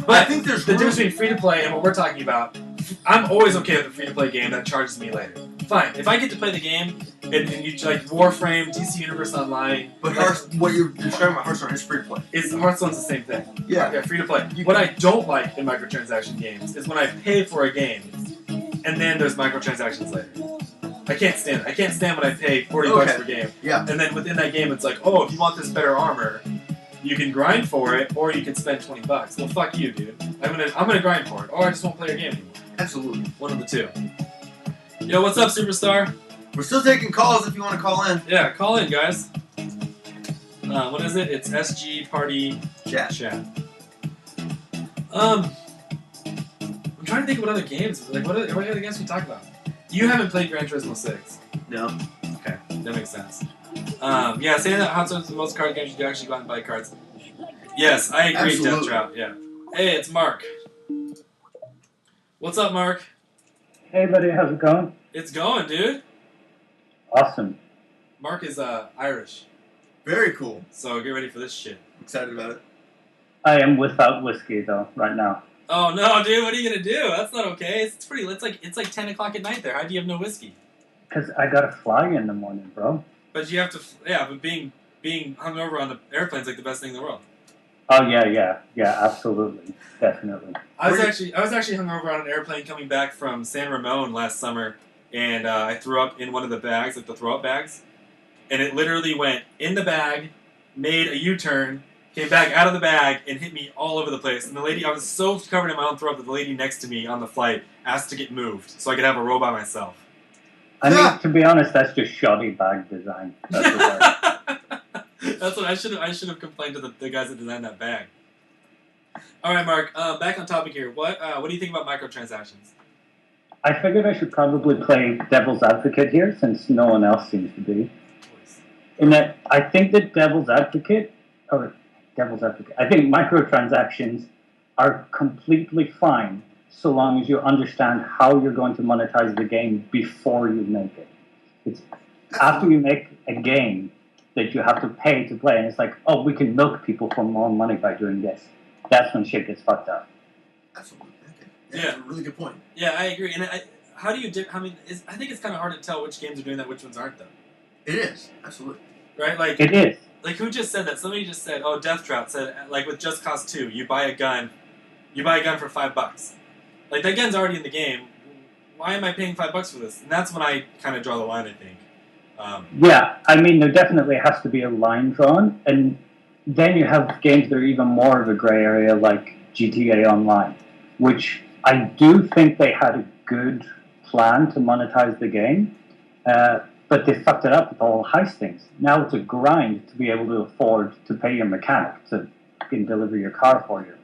But I think there's the difference between free-to-play and what we're talking about. I'm always okay with a free-to-play game that charges me later. Fine, if I get to play the game and you like Warframe, DC Universe Online, But what you're describing about Hearthstone is free-to-play. Hearthstone's the same thing. Yeah. Okay, free-to-play. What I don't like in microtransaction games is when I pay for a game and then there's microtransactions later. I can't stand it. I can't stand when I pay $40 per game. Yeah. And then within that game, it's like, oh, if you want this better armor, you can grind for it, or you can spend $20. Well, fuck you, dude. I'm gonna grind for it, or I just won't play your game anymore. Absolutely. One of the two. Yo, what's up, Superstar? We're still taking calls if you want to call in. Yeah, call in, guys. What is it? It's SG Party Chat. I'm trying to think of what other games. Like, what other games we talk about? You haven't played Gran Turismo 6. No. Okay, that makes sense. Yeah, saying that Hot Zone's the most card games you do actually go out and buy cards. Yes, I agree, Death Absolutely. Trout. Yeah. Hey, it's Mark. What's up, Mark? Hey, buddy, how's it going? It's going, dude. Awesome. Mark is Irish, Very cool. so get ready for this shit. I'm excited about it. I am without whiskey, though, right now. Oh no, dude! What are you gonna do? That's not okay. It's like 10 o'clock at night there. How do you have no whiskey? Because I gotta fly in the morning, bro. But you have to, but being hungover on the airplane's like the best thing in the world. Oh, yeah, absolutely. Definitely. I was actually hungover on an airplane coming back from San Ramon last summer, and I threw up in one of the bags, like the throw-up bags, and it literally went in the bag, made a U-turn, came back out of the bag, and hit me all over the place. And the lady, I was so covered in my own throw-up that the lady next to me on the flight asked to get moved so I could have a row by myself. I mean, to be honest, that's just shoddy bag design. That's what That's what I should have complained to the guys that designed that bag. All right, Mark. Back on topic here. What do you think about microtransactions? I figured I should probably play devil's advocate here, since no one else seems to be. In that, I think that I think microtransactions are completely fine so long as you understand how you're going to monetize the game before you make it. It's after you make a game that you have to pay to play, and it's like, oh, we can milk people for more money by doing this. That's when shit gets fucked up. Absolutely. Okay. Yeah. That's a really good point. Yeah, I agree. And how do you? I think it's kind of hard to tell which games are doing that, which ones aren't, though. It is. Absolutely. Right? Like It is. Like who just said that? Somebody just said, "Oh, Death Trout said like with Just Cause 2, you buy a gun for $5. Like that gun's already in the game. Why am I paying $5 for this?" And that's when I kind of draw the line. I think. Yeah, I mean, there definitely has to be a line drawn, and then you have games that are even more of a gray area, like GTA Online, which I do think they had a good plan to monetize the game, but they fucked it up with all heist things. Now it's a grind to be able to afford to pay your mechanic to fucking deliver your car for you.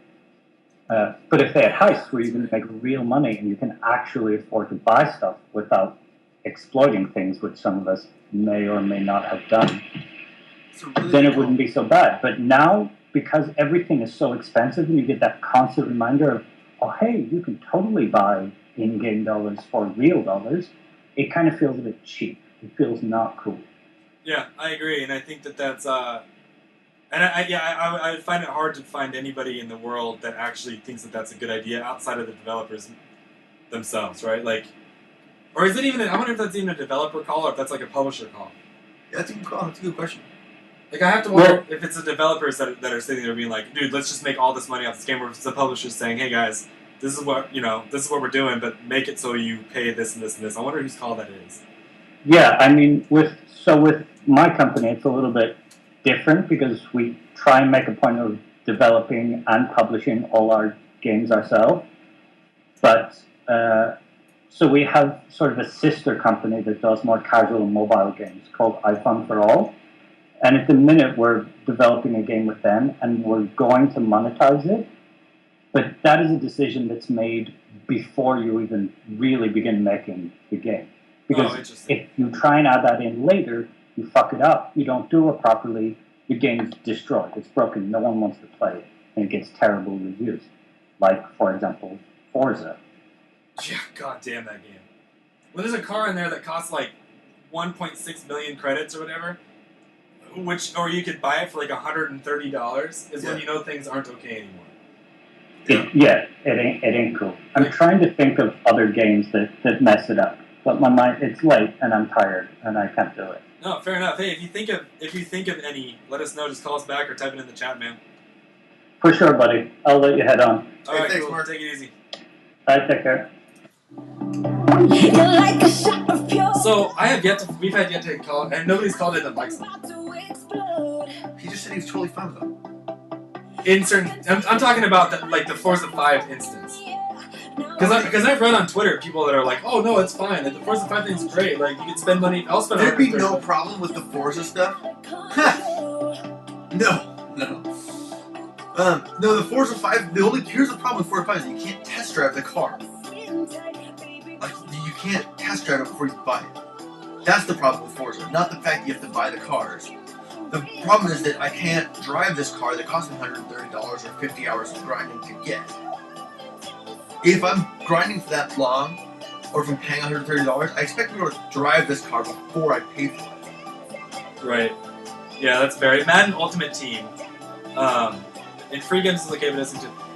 But if they had heists where you can make real money and you can actually afford to buy stuff without exploiting things, which some of us may or may not have done, then it wouldn't be so bad. But now, because everything is so expensive and you get that constant reminder of, oh, hey, you can totally buy in-game dollars for real dollars, it kind of feels a bit cheap. It feels not cool. Yeah, I agree, and I think that's and I find it hard to find anybody in the world that actually thinks that that's a good idea outside of the developers themselves, right? Like, or is it even? I wonder if that's even a developer call or if that's like a publisher call. Yeah, that's a good call. That's a good question. Like, I have to wonder if it's the developers that are sitting there being like, dude, let's just make all this money off this game, or if it's the publishers saying, hey guys, this is what we're doing, but make it so you pay this and this and this. I wonder whose call that is. Yeah, I mean, with my company, it's a little bit different because we try and make a point of developing and publishing all our games ourselves. But so we have sort of a sister company that does more casual mobile games called iPhone for All. And at the minute, we're developing a game with them, and we're going to monetize it. But that is a decision that's made before you even really begin making the game. Because if you try and add that in later, you fuck it up, you don't do it properly, the game's destroyed. It's broken. No one wants to play it, and it gets terrible reviews. Like, for example, Forza. Yeah, god damn that game. When there's a car in there that costs like 1.6 million credits or whatever, or you could buy it for like $130, is when you know things aren't okay anymore. It ain't cool. I'm trying to think of other games that mess it up, but my mind, it's late and I'm tired and I can't do it. No, fair enough. Hey, if you think of any, let us know. Just call us back or type it in the chat, man. For sure, buddy. I'll let you head on. All right, thanks, cool. Mark. Take it easy. All right, take care. So we've had yet to call, and nobody's called in that likes them. He just said he was totally fine with them. In certain, I'm talking about the Forza 5 instance. Because I've read on Twitter people that are like, oh no, it's fine. Like, the Forza 5 thing's great. Like, you can spend money. I'll spend. There'd be no problem with the Forza stuff. No. No, the Forza 5. Here's the problem with Forza 5 is you can't test drive the car. Like, you can't test drive it before you buy it. That's the problem with Forza, not the fact that you have to buy the cars. The problem is that I can't drive this car that cost me $130 or 50 hours of grinding to get. If I'm grinding for that long, or if I'm paying $130, I expect to be able to drive this car before I pay for it. Right. Yeah, that's very Madden Ultimate Team. In free games is okay, but it's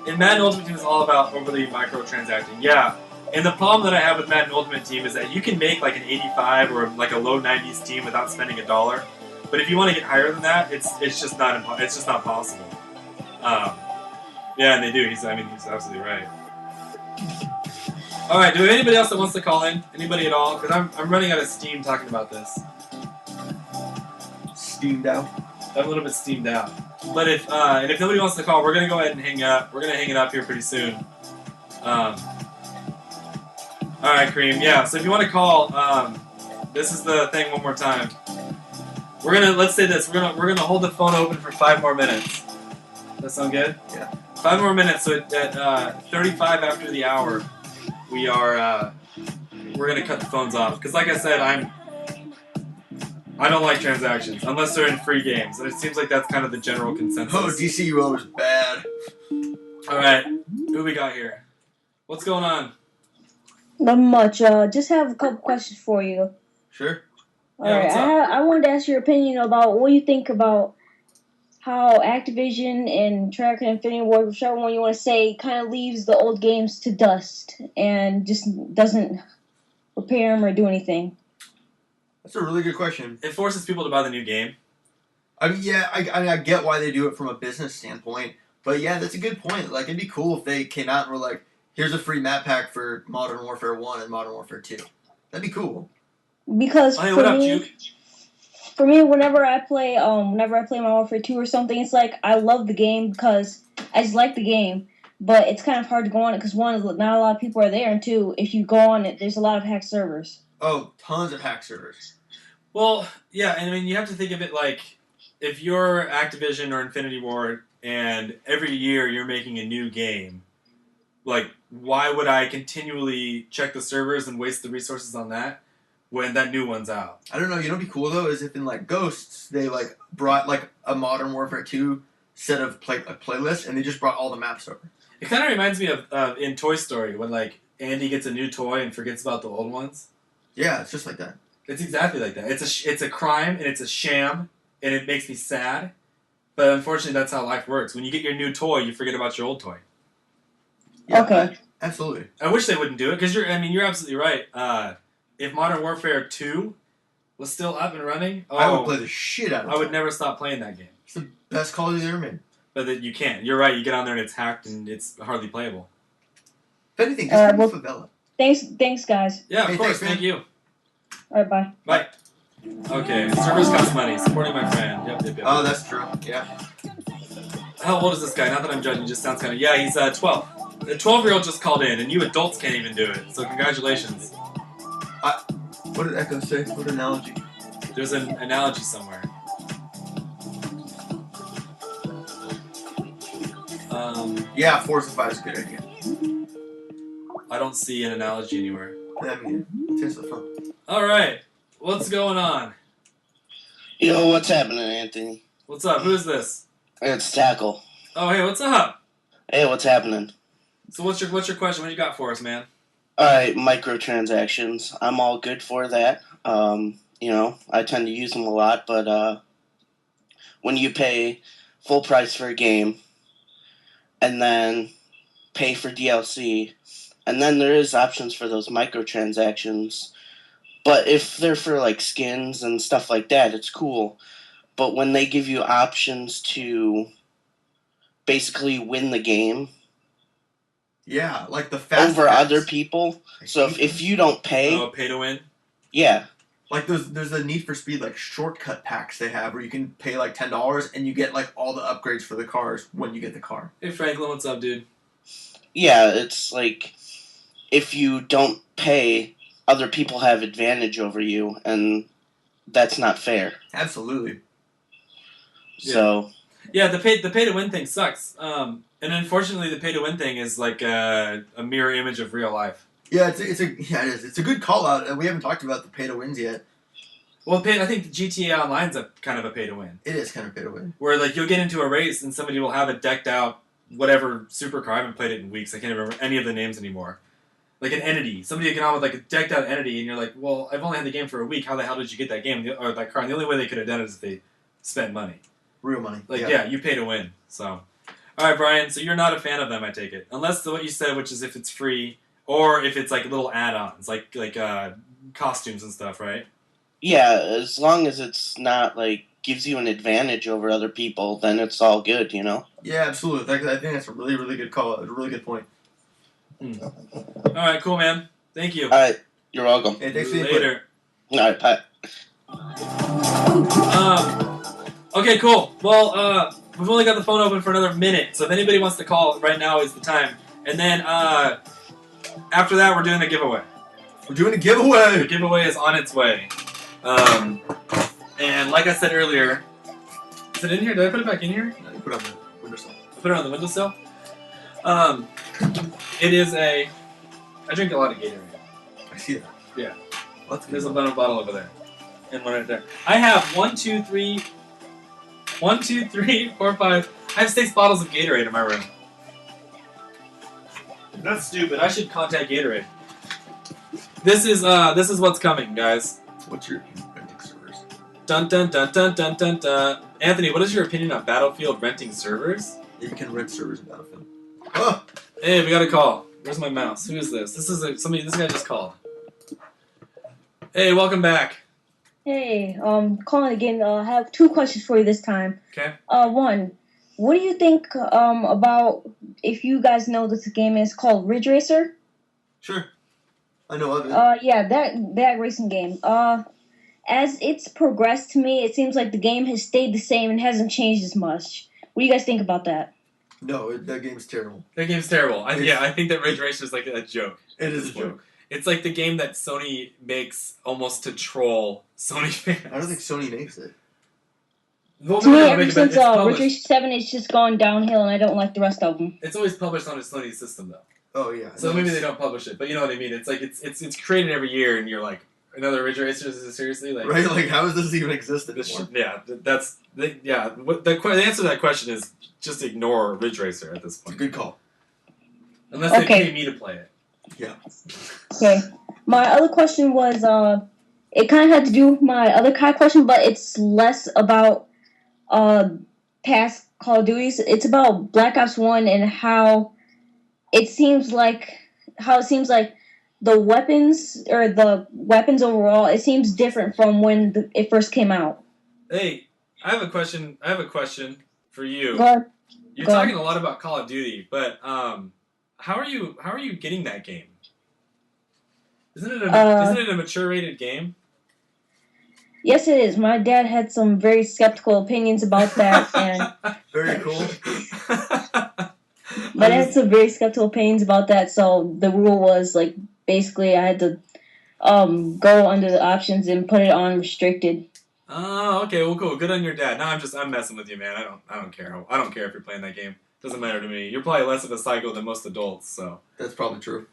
in Madden Ultimate Team is all about overly microtransacting. Yeah. And the problem that I have with Madden Ultimate Team is that you can make like an 85 or like a low 90s team without spending $1. But if you want to get higher than that, it's just not possible. Yeah, and they do. He's absolutely right. All right. Do we have anybody else that wants to call in? Anybody at all? Because I'm running out of steam talking about this. Steamed out. I'm a little bit steamed out. But if nobody wants to call, we're gonna go ahead and hang up. We're gonna hang it up here pretty soon. All right, Kareem. Yeah. So if you want to call, this is the thing. One more time. Let's say this. We're gonna hold the phone open for 5 more minutes. Does that sound good? Yeah. 5 more minutes. So at 35 after the hour, we're gonna cut the phones off. Because like I said, I don't like transactions unless they're in free games, and it seems like that's kind of the general consensus. Oh, DCUO is bad. All right, who we got here? What's going on? Not much. Just have a couple questions for you. Sure. All right. I wanted to ask your opinion about what you think about how Activision and Treyarch and Infinity Ward, whichever one you want to say, kind of leaves the old games to dust and just doesn't repair them or do anything. That's a really good question. It forces people to buy the new game. I mean, yeah, I get why they do it from a business standpoint, but yeah, that's a good point. Like, it'd be cool if they came out and were like, here's a free map pack for Modern Warfare 1 and Modern Warfare 2. That'd be cool. Because for me, whenever I play Modern Warfare 2 or something, it's like I love the game because I just like the game, but it's kind of hard to go on it because one, not a lot of people are there, and two, if you go on it, there's a lot of hacked servers. Oh, tons of hack servers. Well, yeah, and I mean, you have to think of it like, if you're Activision or Infinity Ward, and every year you're making a new game, like, why would I continually check the servers and waste the resources on that when that new one's out? I don't know. You know what'd be cool, though, is if in, like, Ghosts, they, like, brought, like, a Modern Warfare 2 set of playlists, and they just brought all the maps over. It kind of reminds me of in Toy Story, when, like, Andy gets a new toy and forgets about the old ones. Yeah, it's just like that. It's exactly like that. It's a crime, and it's a sham, and it makes me sad. But unfortunately, that's how life works. When you get your new toy, you forget about your old toy. Yeah, okay. Absolutely. I wish they wouldn't do it, because you're absolutely right. If Modern Warfare 2 was still up and running, I would play the shit out of it. I would never stop playing that game. It's the best Call of Duty ever made. But that you can't. You're right. You get on there and it's hacked and it's hardly playable. If anything, just give me Favela. Thanks, guys. Yeah, of Hey, course. thanks, Thank you. All right, bye. Bye. Okay, service costs money. Supporting my friend. Yep. Oh, that's true. Yeah. How old is this guy? Not that I'm judging. He just sounds kind of... Yeah, he's 12. The 12-year-old just called in, and you adults can't even do it. So congratulations. What did Echo say? What analogy? There's an analogy somewhere. Yeah, Forza 5 is a good idea. I don't see an analogy anywhere. I mean, it's the fun. All right. What's going on? Yo, what's happening, Anthony? What's up? Who is this? It's Tackle. Oh, hey, what's up? Hey, what's happening? So what's your question? What you got for us, man? Alright, microtransactions. I'm all good for that. I tend to use them a lot, but when you pay full price for a game and then pay for DLC, and then there is options for those microtransactions, but if they're for like skins and stuff like that, it's cool. But when they give you options to basically win the game, yeah, like the fast over packs. other people. So if you don't pay, pay to win. Yeah, like there's a Need for Speed like shortcut packs they have where you can pay like $10 and you get like all the upgrades for the cars when you get the car. Hey Franklin, what's up, dude? Yeah, it's like if you don't pay, other people have advantage over you, and that's not fair. Absolutely. So yeah, the pay to win thing sucks. And unfortunately, the pay to win thing is like a mirror image of real life. Yeah, it is. It's a good call out. We haven't talked about the pay to wins yet. Well, I think the GTA Online's a kind of a pay to win. It is kind of pay to win. Where like you'll get into a race and somebody will have a decked out whatever supercar. I haven't played it in weeks. I can't remember any of the names anymore. Like an entity. Somebody can come out with like a decked out entity, and you're like, well, I've only had the game for a week. How the hell did you get that game or that car? And the only way they could have done it is if they spent money. Real money. Like yeah, you pay to win. So. All right, Brian, so you're not a fan of them, I take it. Unless what you said, which is if it's free, or if it's like little add-ons, like costumes and stuff, right? yeah, as long as it's not like gives you an advantage over other people, then it's all good, you know? Yeah, absolutely. I think that's a really, really good call. A really good point. All right, cool, man. Thank you. Alright, you're welcome. Hey, thanks for the Later. Alright, bye. Okay, cool. Well, we've only got the phone open for another minute, so if anybody wants to call, right now is the time. And then after that, we're doing a giveaway. We're doing a giveaway. The giveaway is on its way. And like I said earlier, is it in here? Did I put it back in here? No, you put it on the windowsill. Put it on the windowsill. It is a. I drink a lot of Gatorade. I see that. Yeah. There's There's a bottle over there, and one right there. I have 1, 2, 3, 4, 5. I have 6 bottles of Gatorade in my room. That's stupid. I should contact Gatorade. This is what's coming, guys. What's your renting servers? Dun dun dun dun dun dun dun. Anthony, what is your opinion on Battlefield renting servers? You can rent servers in Battlefield. Oh! Hey, we got a call. Where's my mouse? Who is this? This is somebody. This guy just called. Hey, welcome back. Hey, calling again. I have 2 questions for you this time. Okay. One, what do you think about if you guys know this game is called Ridge Racer? Sure. I know of it. Yeah, that racing game. As it's progressed to me, it seems like the game has stayed the same and hasn't changed as much. What do you guys think about that? No, that game's terrible. That game's terrible. I think that Ridge Racer is like a joke. It is a joke. It's like the game that Sony makes almost to troll Sony fans. I don't think Sony makes it. Well, To me, no, ever it's since published. Ridge Racer 7, it's just gone downhill, and I don't like the rest of them. It's always published on a Sony system, though. Oh yeah. So maybe they don't publish it, but you know what I mean. It's like it's created every year, and you're like, another Ridge Racer? Is it seriously like Right? Like, how does this even exist anymore? The answer to that question is just ignore Ridge Racer at this point, Good call. unless they Okay. pay me to play it. Yeah. Okay. My other question was, it kind of had to do with my other kind of question, but it's less about past Call of Duties. It's about Black Ops 1 and how it seems like the weapons overall, it seems different from when it first came out. Hey, I have a question. For you. Go ahead. You're Go talking ahead. a lot about Call of Duty, but how are you getting that game? Isn't it a mature rated game? Yes, it is. My dad had some very skeptical opinions about that, and Very cool. my dad had some very skeptical opinions about that. So the rule was like basically I had to go under the options and put it on restricted. Oh, okay, well, cool. Good on your dad. No, I'm messing with you, man. I don't care. I don't care if you're playing that game. Doesn't matter to me. You're probably less of a psycho than most adults, so. That's probably true.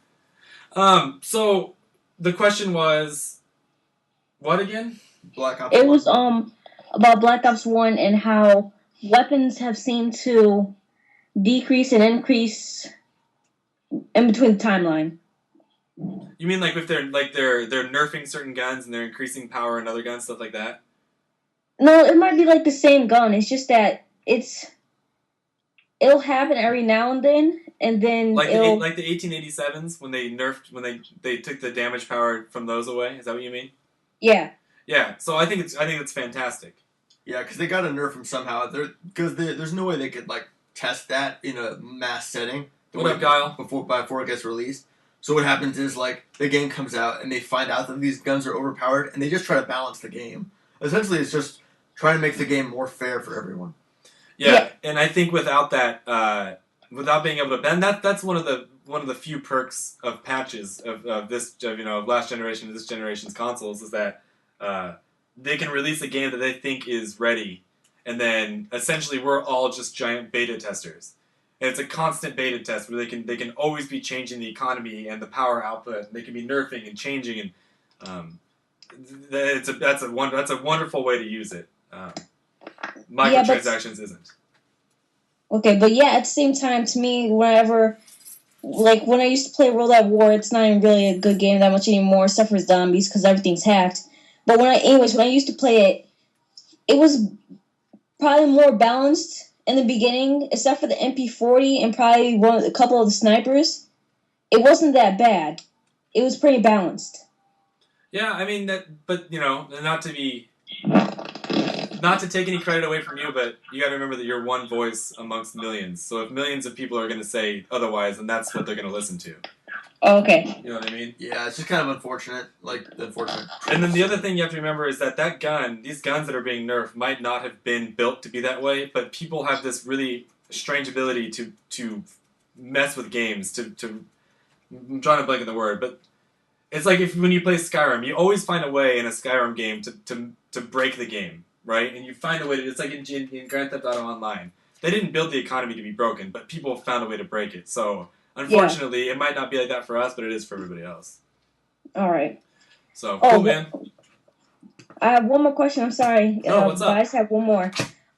So the question was, what again? Black Ops. It 1. was about Black Ops 1 and how weapons have seemed to decrease and increase in between the timeline. You mean like if they're nerfing certain guns and they're increasing power in other guns, stuff like that? No, it might be like the same gun. It's just that it'll happen every now and then Like it'll the 1887s when they took the damage power from those away. Is that what you mean? yeah. Yeah. So I think it's fantastic. Yeah, because they got to nerf them somehow. Because there's no way they could like test that in a mass setting. What up, Kyle? Before it gets released. So what happens is like the game comes out and they find out that these guns are overpowered and they just try to balance the game. Essentially, it's just trying to make the game more fair for everyone. Yeah. And I think without that, without being able to, and that's one of the few perks of patches of last generation of this generation's consoles is that they can release a game that they think is ready, and then essentially we're all just giant beta testers. And it's a constant beta test where they can always be changing the economy and the power output. And they can be nerfing and changing, and that's a wonderful way to use it. Microtransactions isn't. Okay, but yeah, at the same time, to me, when I used to play World at War, it's not even really a good game that much anymore, except for zombies, because everything's hacked. But when I used to play it, it was probably more balanced in the beginning, except for the MP40 and probably a couple of the snipers. It wasn't that bad. It was pretty balanced. Yeah, I mean but not to take any credit away from you, but you got to remember that you're one voice amongst millions. So if millions of people are going to say otherwise, then that's what they're going to listen to. Oh, okay. You know what I mean? Yeah, it's just kind of unfortunate. And then the other thing you have to remember is that these guns that are being nerfed might not have been built to be that way, but people have this really strange ability to mess with games. I'm trying to blank on the word, but it's like when you play Skyrim, you always find a way in a Skyrim game to break the game, right? And you find a way it's like in Grand Theft Auto Online. They didn't build the economy to be broken, but people found a way to break it. So unfortunately, It might not be like that for us, but it is for everybody else. All right. So, cool, man. I have one more question. I'm sorry. No, what's up? I just have one more.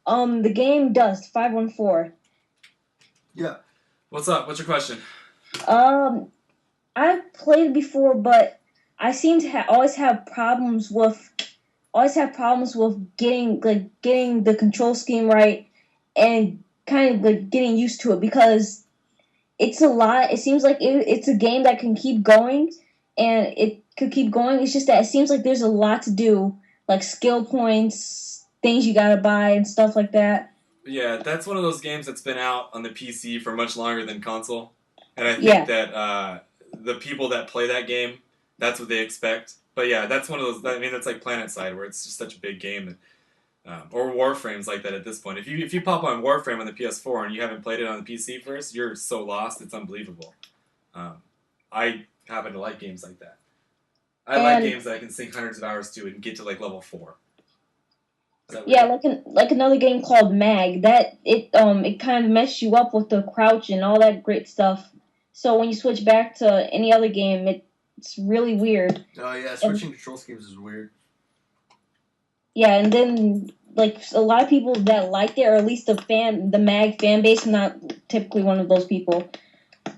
The game Dust 514. Yeah. What's up? What's your question? I've played it before, but I seem to always have problems with getting the control scheme right and kind of like getting used to it because it's a lot. It seems like it's a game that can keep going, and it could keep going. It's just that it seems like there's a lot to do, like skill points, things you gotta buy, and stuff like that. Yeah, that's one of those games that's been out on the PC for much longer than console, and I think that the people that play that game, that's what they expect. But yeah, that's one of those. I mean, that's like PlanetSide, where it's just such a big game that. Or Warframe's like that at this point. If you pop on Warframe on the PS4 and you haven't played it on the PC first, you're so lost, it's unbelievable. I happen to like games like that. I like games that I can sink hundreds of hours to and get to like level 4. Yeah, like another game called Mag. That it kind of messes you up with the crouch and all that great stuff. So when you switch back to any other game, it's really weird. Oh yeah, switching control schemes is weird. Yeah, and then like a lot of people that liked it, or at least the Mag fan base, I'm not typically one of those people.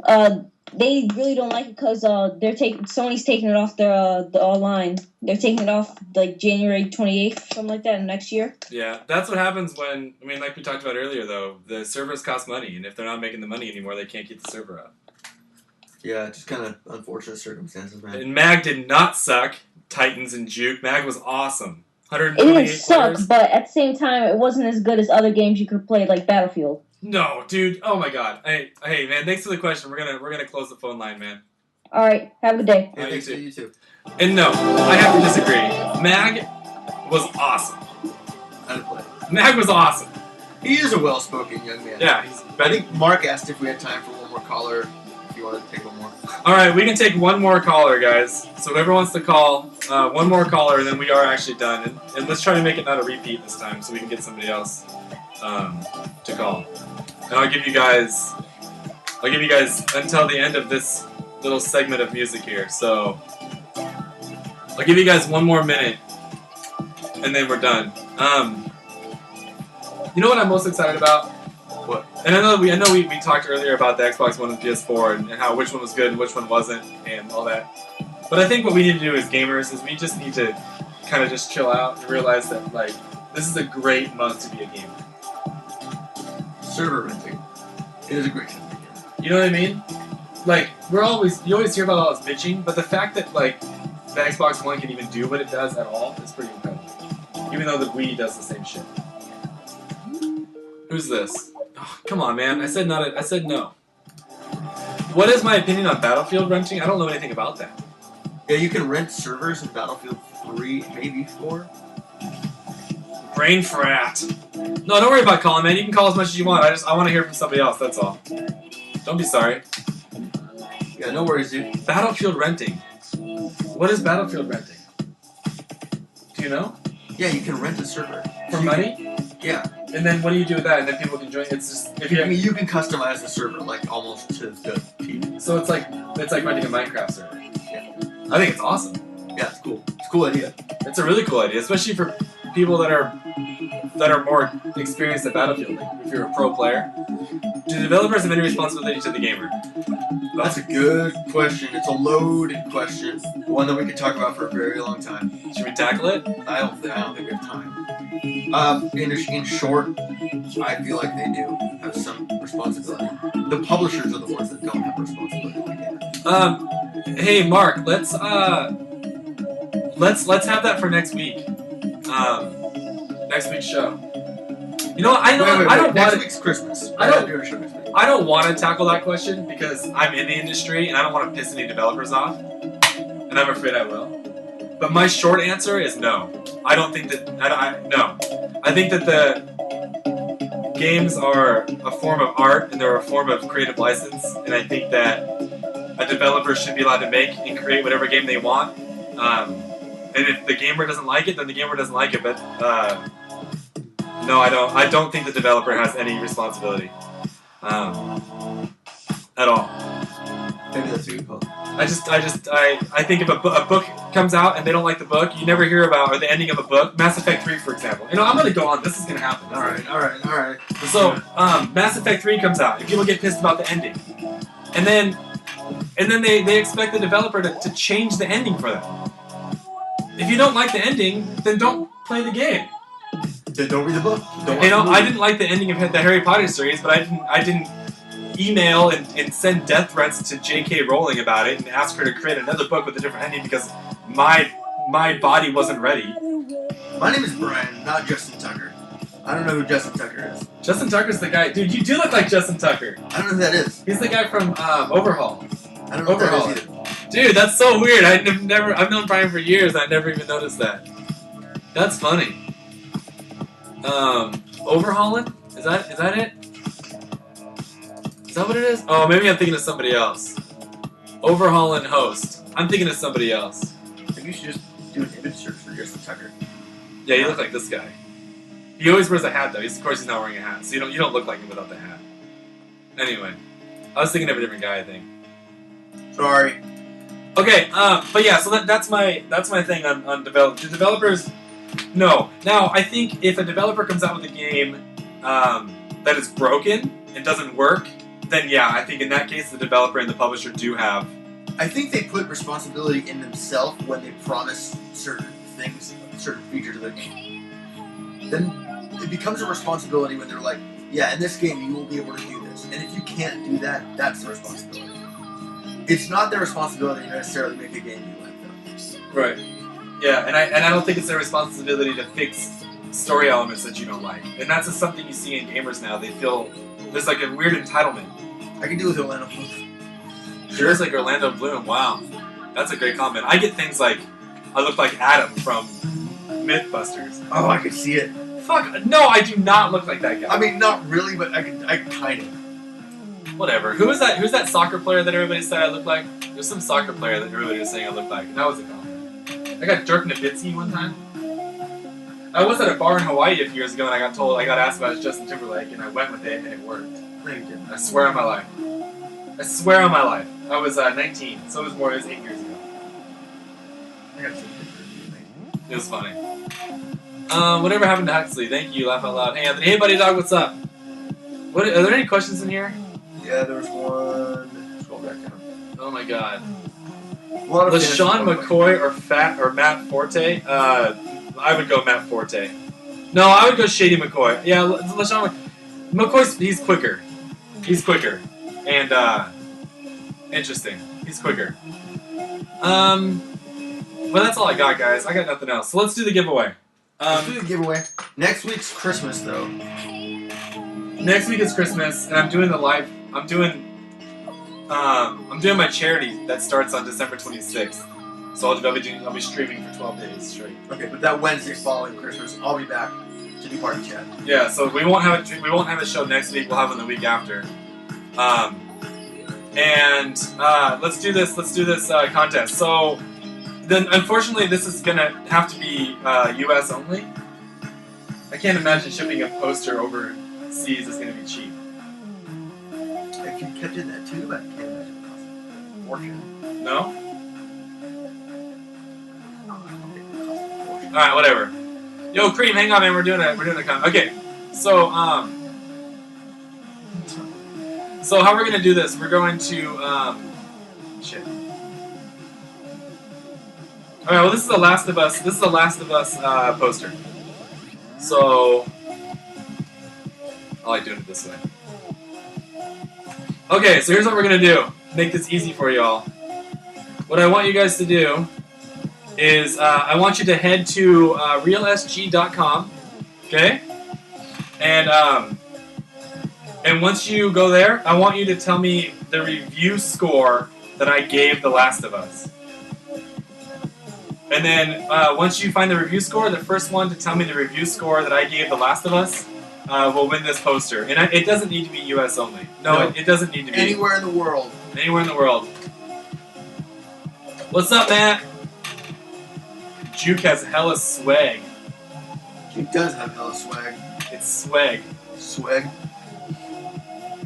They really don't like it because Sony's taking it off the line. They're taking it off like January 28th, something like that, next year. Yeah, that's what happens when like we talked about earlier, though, the servers cost money, and if they're not making the money anymore, they can't keep the server up. Yeah, just kind of unfortunate circumstances, man. And Mag did not suck. Titans and Juke. Mag was awesome. It didn't 128 suck, players. but at the same time, it wasn't as good as other games you could play, like Battlefield. No, dude. Oh my god. Hey, man. Thanks for the question. We're gonna close the phone line, man. All right, have a good day. Yeah, thanks to you too. And no, I have to disagree. Mag was awesome. How to play. Mag was awesome. He is a well-spoken young man. Yeah. I think Mark asked if we had time for one more caller. If you wanted to take one more. All right, we can take one more caller, guys. So whoever wants to call, one more caller, and then we are actually done. And let's try to make it not a repeat this time, so we can get somebody else to call. And I'll give you guys until the end of this little segment of music here. So I'll give you guys one more minute, and then we're done. You know what I'm most excited about? What? And I know we talked earlier about the Xbox One and PS4 and how which one was good and which one wasn't and all that. But I think what we need to do as gamers is we just need to kind of just chill out and realize that like this is a great month to be a gamer. Server renting. It is a great thing. You know what I mean? Like you always hear about all this bitching, but the fact that like the Xbox One can even do what it does at all is pretty incredible. Even though the Wii does the same shit. Who's this? Oh, come on, man. I said no. What is my opinion on Battlefield renting? I don't know anything about that. Yeah, you can rent servers in Battlefield 3, maybe 4. Brain frat. No, don't worry about calling, man. You can call as much as you want. I want to hear from somebody else. That's all. Don't be sorry. Yeah, no worries, dude. Battlefield renting. What is Battlefield renting? Do you know? Yeah, you can rent a server. For money? Yeah. And then what do you do with that? And then people can join. It's just if I mean, you can customize the server like almost to the T. So it's like renting a Minecraft server. Yeah. I think it's awesome. Yeah, it's cool. It's a cool idea. It's a really cool idea, especially for people that are more experienced at Battlefield. Like if you're a pro player, do developers have any responsibility to the gamer? That's a good question. It's a loaded question. One that we could talk about for a very long time. Should we tackle it? I don't think we have time. In short, I feel like they do have some responsibility. The publishers are the ones that don't have responsibility like that. Hey Mark, let's have that for next week. Next week's show. You know what? I don't next want week's Christmas. I don't- do a show next week. I don't want to tackle that question because I'm in the industry and I don't want to piss any developers off, and I'm afraid I will. But my short answer is no. I don't think that. No. I think that the games are a form of art and they're a form of creative license, and I think that a developer should be allowed to make and create whatever game they want. And if the gamer doesn't like it, then the gamer doesn't like it. But no, I don't. I don't think the developer has any responsibility at all. Maybe that's a good call. I think if a book comes out and they don't like the book, you never hear about or the ending of a book. Mass Effect 3, for example. You know, I'm gonna go on. This is gonna happen. All right. So, Mass Effect 3 comes out, and people get pissed about the ending, and then they expect the developer to change the ending for them. If you don't like the ending, then don't play the game. Then don't read the book. I didn't like the ending of the Harry Potter series, but I didn't email and send death threats to J.K. Rowling about it and ask her to create another book with a different ending because my body wasn't ready. My name is Bryan, not Justin Tucker. I don't know who Justin Tucker is. Justin Tucker's the guy. Dude, you do look like Justin Tucker. I don't know who that is. He's the guy from Overhaul. I don't know who Overhaul. that is either. Dude, that's so weird. I've known Bryan for years. I never even noticed that. That's funny. Overhauling? Is that it? Is that what it is? Oh, maybe I'm thinking of somebody else. Overhauling host. I'm thinking of somebody else. Maybe you should just do an image search for Justin Tucker. Yeah, you look like this guy. He always wears a hat though. Of course he's not wearing a hat, so you don't look like him without the hat. Anyway, I was thinking of a different guy, I think. Sorry. Okay, but yeah, so that's my thing on developers. Do developers? No. Now, I think if a developer comes out with a game that is broken and doesn't work, then yeah, I think in that case the developer and the publisher do have. I think they put responsibility in themselves when they promise certain things, certain features of their game. Then it becomes a responsibility when they're like, yeah, in this game you will be able to do this. And if you can't do that, that's the responsibility. it's not their responsibility to necessarily make a game you like, though. Right. Yeah, and I don't think it's their responsibility to fix story elements that you don't like. And that's just something you see in gamers now. They feel there's like a weird entitlement. I can do with Orlando Bloom. There's like Orlando Bloom. Wow, that's a great comment. I get things like I look like Adam from Mythbusters. Oh, I could see it. Fuck no, I do not look like that guy. I mean, not really, but I kind of. Whatever. Who was that? Who's that soccer player that everybody said I looked like? There's some soccer player that everybody was saying I looked like. That was a compliment. I got Dirk Nowitzki one time. I was at a bar in Hawaii a few years ago and I got asked about Justin Timberlake and I went with it and it worked. Thank you. I swear on my life. I swear on my life. I was 19, so it was 8 years ago. I got some pictures of you. It was funny. Whatever happened to Huxley? Thank you, laugh out loud. Hey Anthony, hey buddy dog, what's up? What are there any questions in here? Yeah, there was one. Scroll back down. Oh my god. LeSean McCoy or Matt Forte? I would go Matt Forte. No, I would go Shady McCoy. Yeah, LeSean McCoy's he's quicker. He's quicker. And interesting. He's quicker. But that's all I got, guys. I got nothing else. So let's do the giveaway. Let's do the giveaway. Next week's Christmas, though. Next week is Christmas, and I'm doing the live. I'm doing my charity that starts on December 26th. So I'll be streaming for 12 days straight. Okay, but that Wednesday following Christmas, I'll be back to do party chat. Yeah, so we won't have a show next week. We'll have one the week after. Let's do this contest. So then, unfortunately, this is gonna have to be U.S. only. I can't imagine shipping a poster overseas is gonna be cheap. If you kept in that tube, I can't imagine it costs a fortune. No? Alright, whatever. Yo, Cream, hang on, man. We're doing a con. Okay, so how we're gonna do this? We're going to shit. All right. Well, this is the Last of Us. This is the Last of Us poster. So I like doing it this way. Okay, so here's what we're gonna do. Make this easy for y'all. What I want you guys to do is I want you to head to realsg.com, okay? And once you go there, I want you to tell me the review score that I gave The Last of Us. And then once you find the review score, the first one to tell me the review score that I gave The Last of Us will win this poster. And it doesn't need to be U.S. only. No, it doesn't need to be. Anywhere in the world. Anywhere in the world. What's up, Matt? Juke has hella swag. He does have hella swag. It's swag. Swag.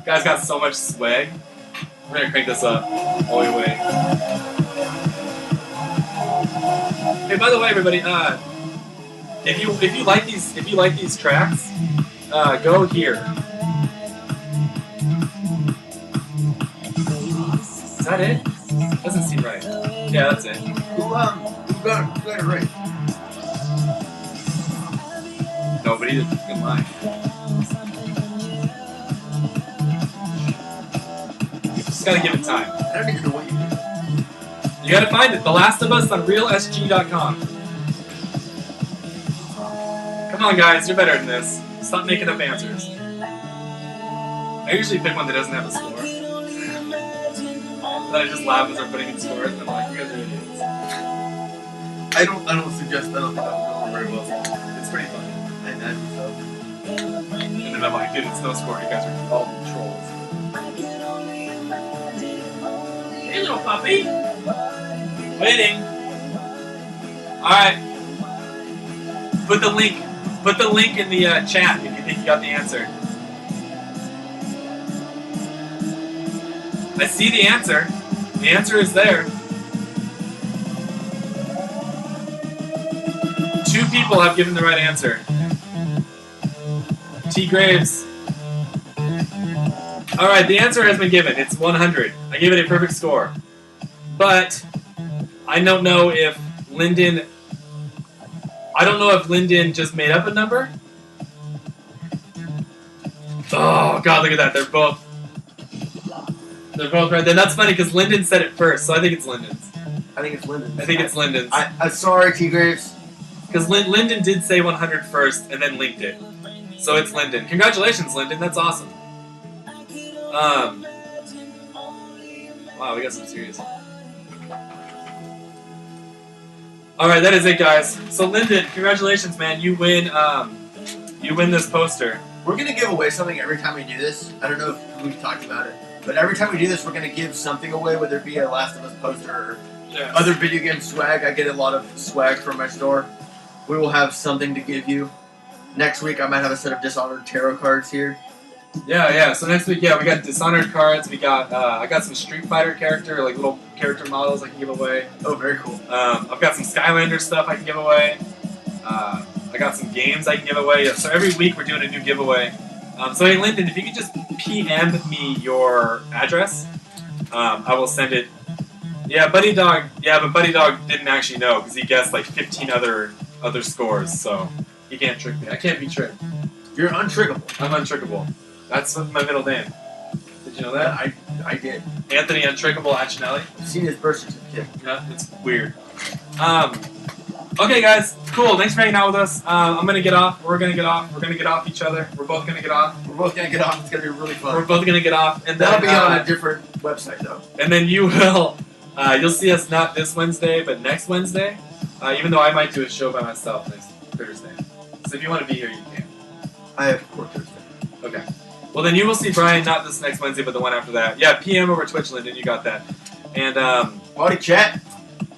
Guy's got so much swag. We're gonna crank this up all the way. Hey, by the way, everybody, if you like these tracks, go here. Is that it? Doesn't seem right. Yeah, that's it. Who got it right? Nobody did fucking lie. Just gotta give it time. I don't even know what you did. You gotta find it. The Last of Us on realsg.com. Come on, guys, you're better than this. Stop making up answers. I usually pick one that doesn't have a score. Then I just laugh as they're putting in scores, and I'm like, you guys are idiots. I don't suggest that. I don't think that would go very well. It's pretty funny. I imagine so. And then I'm like, dude, it's no score. You guys are all trolls. Hey, little puppy. Waiting. Alright. Put the link in the chat if you think you got the answer. I see the answer. The answer is there. 2 people have given the right answer. T. Graves. Alright, the answer has been given. It's 100. I gave it a perfect score. But I don't know if Lyndon just made up a number. Oh god, look at that. They're both. They're both right. Then that's funny because Lyndon said it first, so I think it's Lyndon's. I think it's Lyndon. I think it's Lyndon's. I'm sorry, T Graves. Because Lyndon did say 100 first and then linked it. So it's Lyndon. Congratulations, Lyndon. That's awesome. Wow, we got some serious. Alright, that is it, guys. So Lyndon, congratulations, man. You win this poster. We're gonna give away something every time we do this. I don't know if we've talked about it, but every time we do this, we're gonna give something away, whether it be a Last of Us poster or other video game swag. I get a lot of swag from my store. We will have something to give you. Next week, I might have a set of Dishonored tarot cards here. Yeah. So next week, we got Dishonored cards. We got I got some Street Fighter character, like little character models I can give away. Oh, very cool. I've got some Skylander stuff I can give away. I got some games I can give away. So every week we're doing a new giveaway. So hey, Lyndon, if you could just PM me your address, I will send it. Yeah, Buddy Dog. Yeah, but Buddy Dog didn't actually know because he guessed like 15 other scores. So he can't trick me. I can't be tricked. You're untrickable. I'm untrickable. That's my middle name. Did you know that? I did. Anthony Untrickable Achinelli. I've seen his birth certificate. Yeah, it's weird. Okay, guys. Cool. Thanks for hanging out with us. I'm gonna get off. We're gonna get off. We're gonna get off each other. We're both gonna get off. We're both gonna get off. It's gonna be really fun. We're both gonna get off, and that'll then, be on a different website though. And then you will. You'll see us not this Wednesday, but next Wednesday. Even though I might do a show by myself next Thursday. So if you want to be here, you can. I have work Thursday. Okay. Well, then you will see Bryan not this next Wednesday, but the one after that. Yeah, PM over Twitch, Lyndon. You got that. And party chat.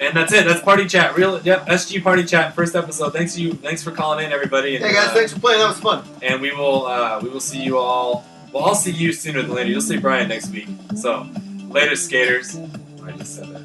And that's it. That's party chat. SG party chat. First episode. Thanks for calling in, everybody. And, hey guys, thanks for playing. That was fun. And we will see you all. Well, I'll see you sooner than later. You'll see Bryan next week. So later, skaters. I just said that.